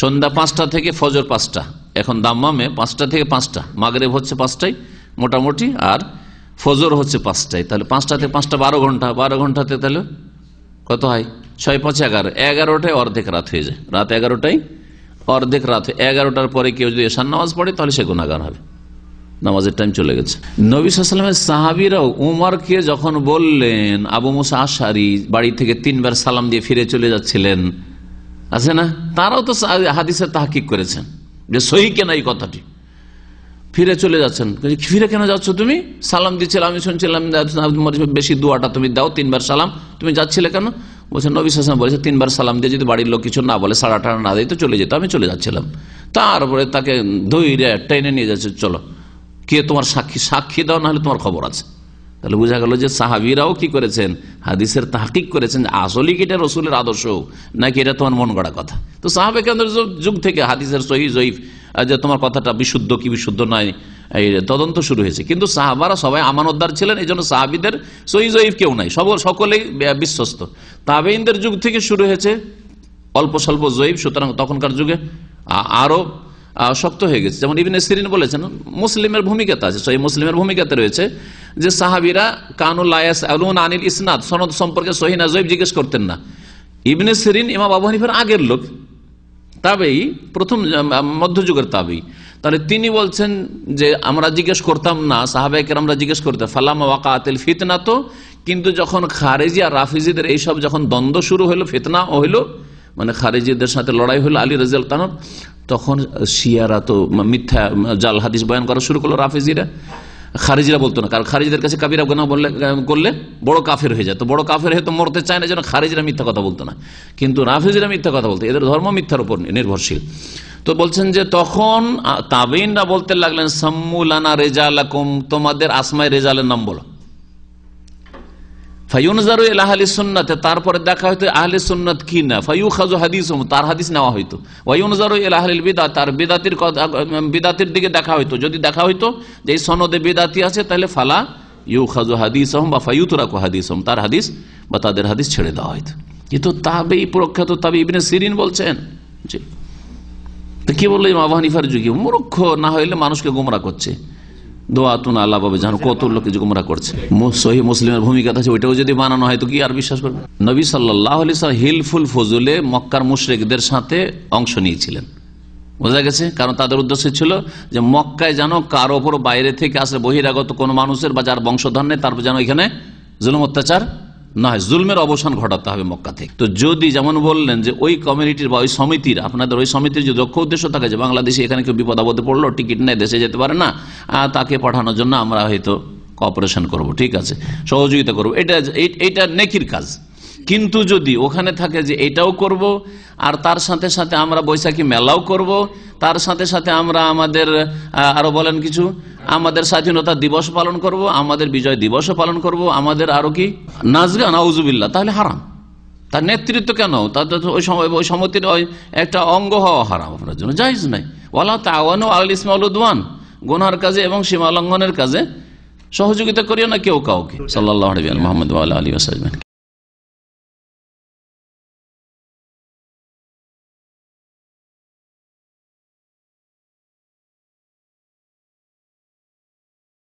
সন্ধ্যা 5টা থেকে ফজর 5টা, এখন দাম্মামে 5টা থেকে 5টা, মাগরিব হচ্ছে 5টায় মোটামুটি, আর ফজর হচ্ছে 5টায়। তাহলে 5টা থেকে 5টা 12 ঘন্টা, 12 ঘন্টাতে তাহলে কত হয়? 6 5 11, 11টায় অর্ধেক রাত হয়ে যায়। রাত 11টায় অর্ধেক রাত, 11টার পরে কেউ যদি এশার নামাজ পড়ে তাহলে সে গুনাহগার হবে, নামাজের টাইম চলে গেছে। নবী সাল্লাল্লাহু আলাইহি ওয়াসাল্লামের সাহাবীরাও উমরকে যখন বললেন, আবু মুসা আশআরী বাড়ি থেকে 3 বার সালাম দিয়ে ফিরে চলে যাচ্ছিলেন, আছে না, তারাও তো হাদিসের তাহকিক করেছেন যে সহি কেন এই কথাটি, ফিরে চলে যাচ্ছেন। ফিরে কেন যাচ্ছ তুমি? সালাম দিচ্ছিলে, আমি শুনছিলাম বেশি দোয়াটা তুমি দাও, 3 বার সালাম, তুমি যাচ্ছিলে কেন? বলছেন নবী সাল্লাল্লাহু আলাইহি ওয়াসাল্লাম বলেছে 3 বার সালাম দিয়ে যদি বাড়ির লোক কিছু না বলে, সাড়া টাড়া না দেয়, তো চলে যেত, আমি চলে যাচ্ছিলাম। তারপরে তাকে ধৈর্য টেনে নিয়ে যাচ্ছে, চলো কে তোমার সাক্ষী দাও, না হলে তোমার খবর আছে। তাহলে বোঝা গেল যে সাহাবীরাও কি করেছেন, হাদিসের তাহকিক করেছেন, আসলে কি এটা রসুলের আদর্শ নাকি এটা তোমার মন গড়া কথা। তো সাহাবে কেন্দ্রের যুগ থেকে হাদিসের সহিহ জয়ীফ, যে তোমার কথাটা বিশুদ্ধ কি বিশুদ্ধ নয়, এই তদন্ত শুরু হয়েছে। কিন্তু সাহাবারা সবাই আমানতদার ছিলেন, এই জন্য সাহাবিদের সহিহ জয়ীফ কেউ নাই, সকলেই বিশ্বস্ত। তাবেঈনদের যুগ থেকে শুরু হয়েছে অল্প স্বল্প জয়ীফ, সুতরাং তখনকার যুগে আরো শক্ত হয়ে গেছে। যেমন ইবনে সিরিন বলেছেন, মুসলিমের ভূমিকাতে আছে, সহিহ মুসলিমের ভূমিকাতে রয়েছে যে সাহাবীরা কানুল লা ইয়াসআলুনা আনিল ইসনাদ, সনদ সম্পর্কে সহিহ না জয়ীফ জিজ্ঞেস করতেন না। ইবনে সিরিন ইমাম আবু হানিফার আগের লোক, তাবেই, প্রথম মধ্যযুগের তাবেই। তাহলে তিনি বলছেন যে আমরা জিজ্ঞেস করতাম না, সাহাবায়ে কেরামরা জিজ্ঞেস করতেন ফালামা ওয়াকাতিল ফিতনা, তো কিন্তু যখন খারেজি আর রাফিজিদের এইসব যখন দ্বন্দ্ব শুরু হলো, ফিতনা হইলো, মানে খারেজিদের সাথে লড়াই হলো আলী রাদিয়াল্লাহু তাআলা, তখন শিয়ারা তো মিথ্যা জাল হাদিস বয়ান করা শুরু করলো। রাফিজিরা, খারিজিরা বলতো না, কারণ খারিজিদের কাছে কাবিরা গুনাহ করলে বড় কাফের হয়ে যায়, তো বড় কাফের হয়ে তো মরতে চায় না, যেন খারিজিরা মিথ্যা কথা বলতো না, কিন্তু রাফিজিরা মিথ্যা কথা বলতো, এদের ধর্ম মিথ্যার উপর নির্ভরশীল। তো বলছেন যে তখন তাবেঈনরা বলতে লাগলেন সাম্মুলানা রিজালাকুম, তোমাদের আসমায়ে রিজালের নাম বলো। ফায়ুনজারু ইলা আহলি সুন্নাতে, তারপরে দেখা হয়তো আহলে সুন্নাত কি না, ফায়ুখাযু হাদিসুম, তার হাদিস নেওয়া হইতো। ওয়ায়ুনজারু ইলা আহলিল বিদআত, তার বিদাতির দিকে দেখা হইতো, যদি দেখা হইতো যে এই সনদে বিদাতি আছে তাহলে ফালা ইউখাযু হাদিসুম বা ফায়ুতরাকু হাদিসুম, তার হাদিস বা তাদের হাদিস ছেড়ে দেওয়া হইতো। কিন্তু তাবেঈ, প্রখ্যাত তাবেঈ ইবনে সিরিন বলছেন জি। তো কি বললো ইমাম আবু হানিফার যুগে? মূর্খ না হইলে মানুষকে গোমরা করছে, দোয়াতুন আল্লাহ বাবা জানো কত লোক গোমরা করছে। সহিহ মুসলিমের ভূমিকা আছে, ওইটাও যদি বানানো হয় তো কি আর বিশ্বাস করবে? নবী সাল্লাল্লাহু আলাইহি ওয়াসাল্লাম হিলফুল ফজলে মক্কার মুশরিকদের সাথে অংশ নিয়েছিলেন, বোঝা গেছে? কারণ তাদের উদ্দেশ্য ছিল যে মক্কায় যেন কার ওপর বাইরে থেকে আসে বহিরাগত কোন মানুষের বা যার বংশধর নেই, তারপর যেন এখানে জুলুম অত্যাচার না হয়, জুলমের অবসান ঘটাতে হবে মক্কা থেকে। তো যদি যেমন বললেন যে ওই কমিউনিটির বা ওই সমিতির, আপনাদের ওই সমিতির যদি লক্ষ্য উদ্দেশ্য থাকে যে বাংলাদেশে এখানে কেউ বিপদ আপদে পড়লো, টিকিট নেই, দেশে যেতে পারে না, তাকে পাঠানোর জন্য আমরা হয়তো কোঅপারেশন করব, ঠিক আছে, সহযোগিতা করব, এটা নেকির কাজ। কিন্তু যদি ওখানে থাকে যে এটাও করব আর তার সাথে সাথে আমরা বৈশাখী মেলাও করব, তার সাথে সাথে আমরা আমাদের আরো বলেন কিছু, আমাদের স্বাধীনতা দিবস পালন করব, আমাদের বিজয় দিবসও পালন করব, আমাদের আরো কি নাজগা নাউজুবিল্লাহ, তাহলে হারাম। তার নেতৃত্ব কেন, তাদের ওই সমিতির একটা অঙ্গ হওয়া হারাম আপনার জন্য, জায়েজ নাই। ওয়ালা তাআওয়ানু আলাল ইসমি ওয়াল উদওয়ান, গুনাহের কাজে এবং সীমা লঙ্ঘনের কাজে সহযোগিতা করিও না কেউ কাউকে। সাল্লাল্লাহু আলাইহি ওয়া সাল্লাম।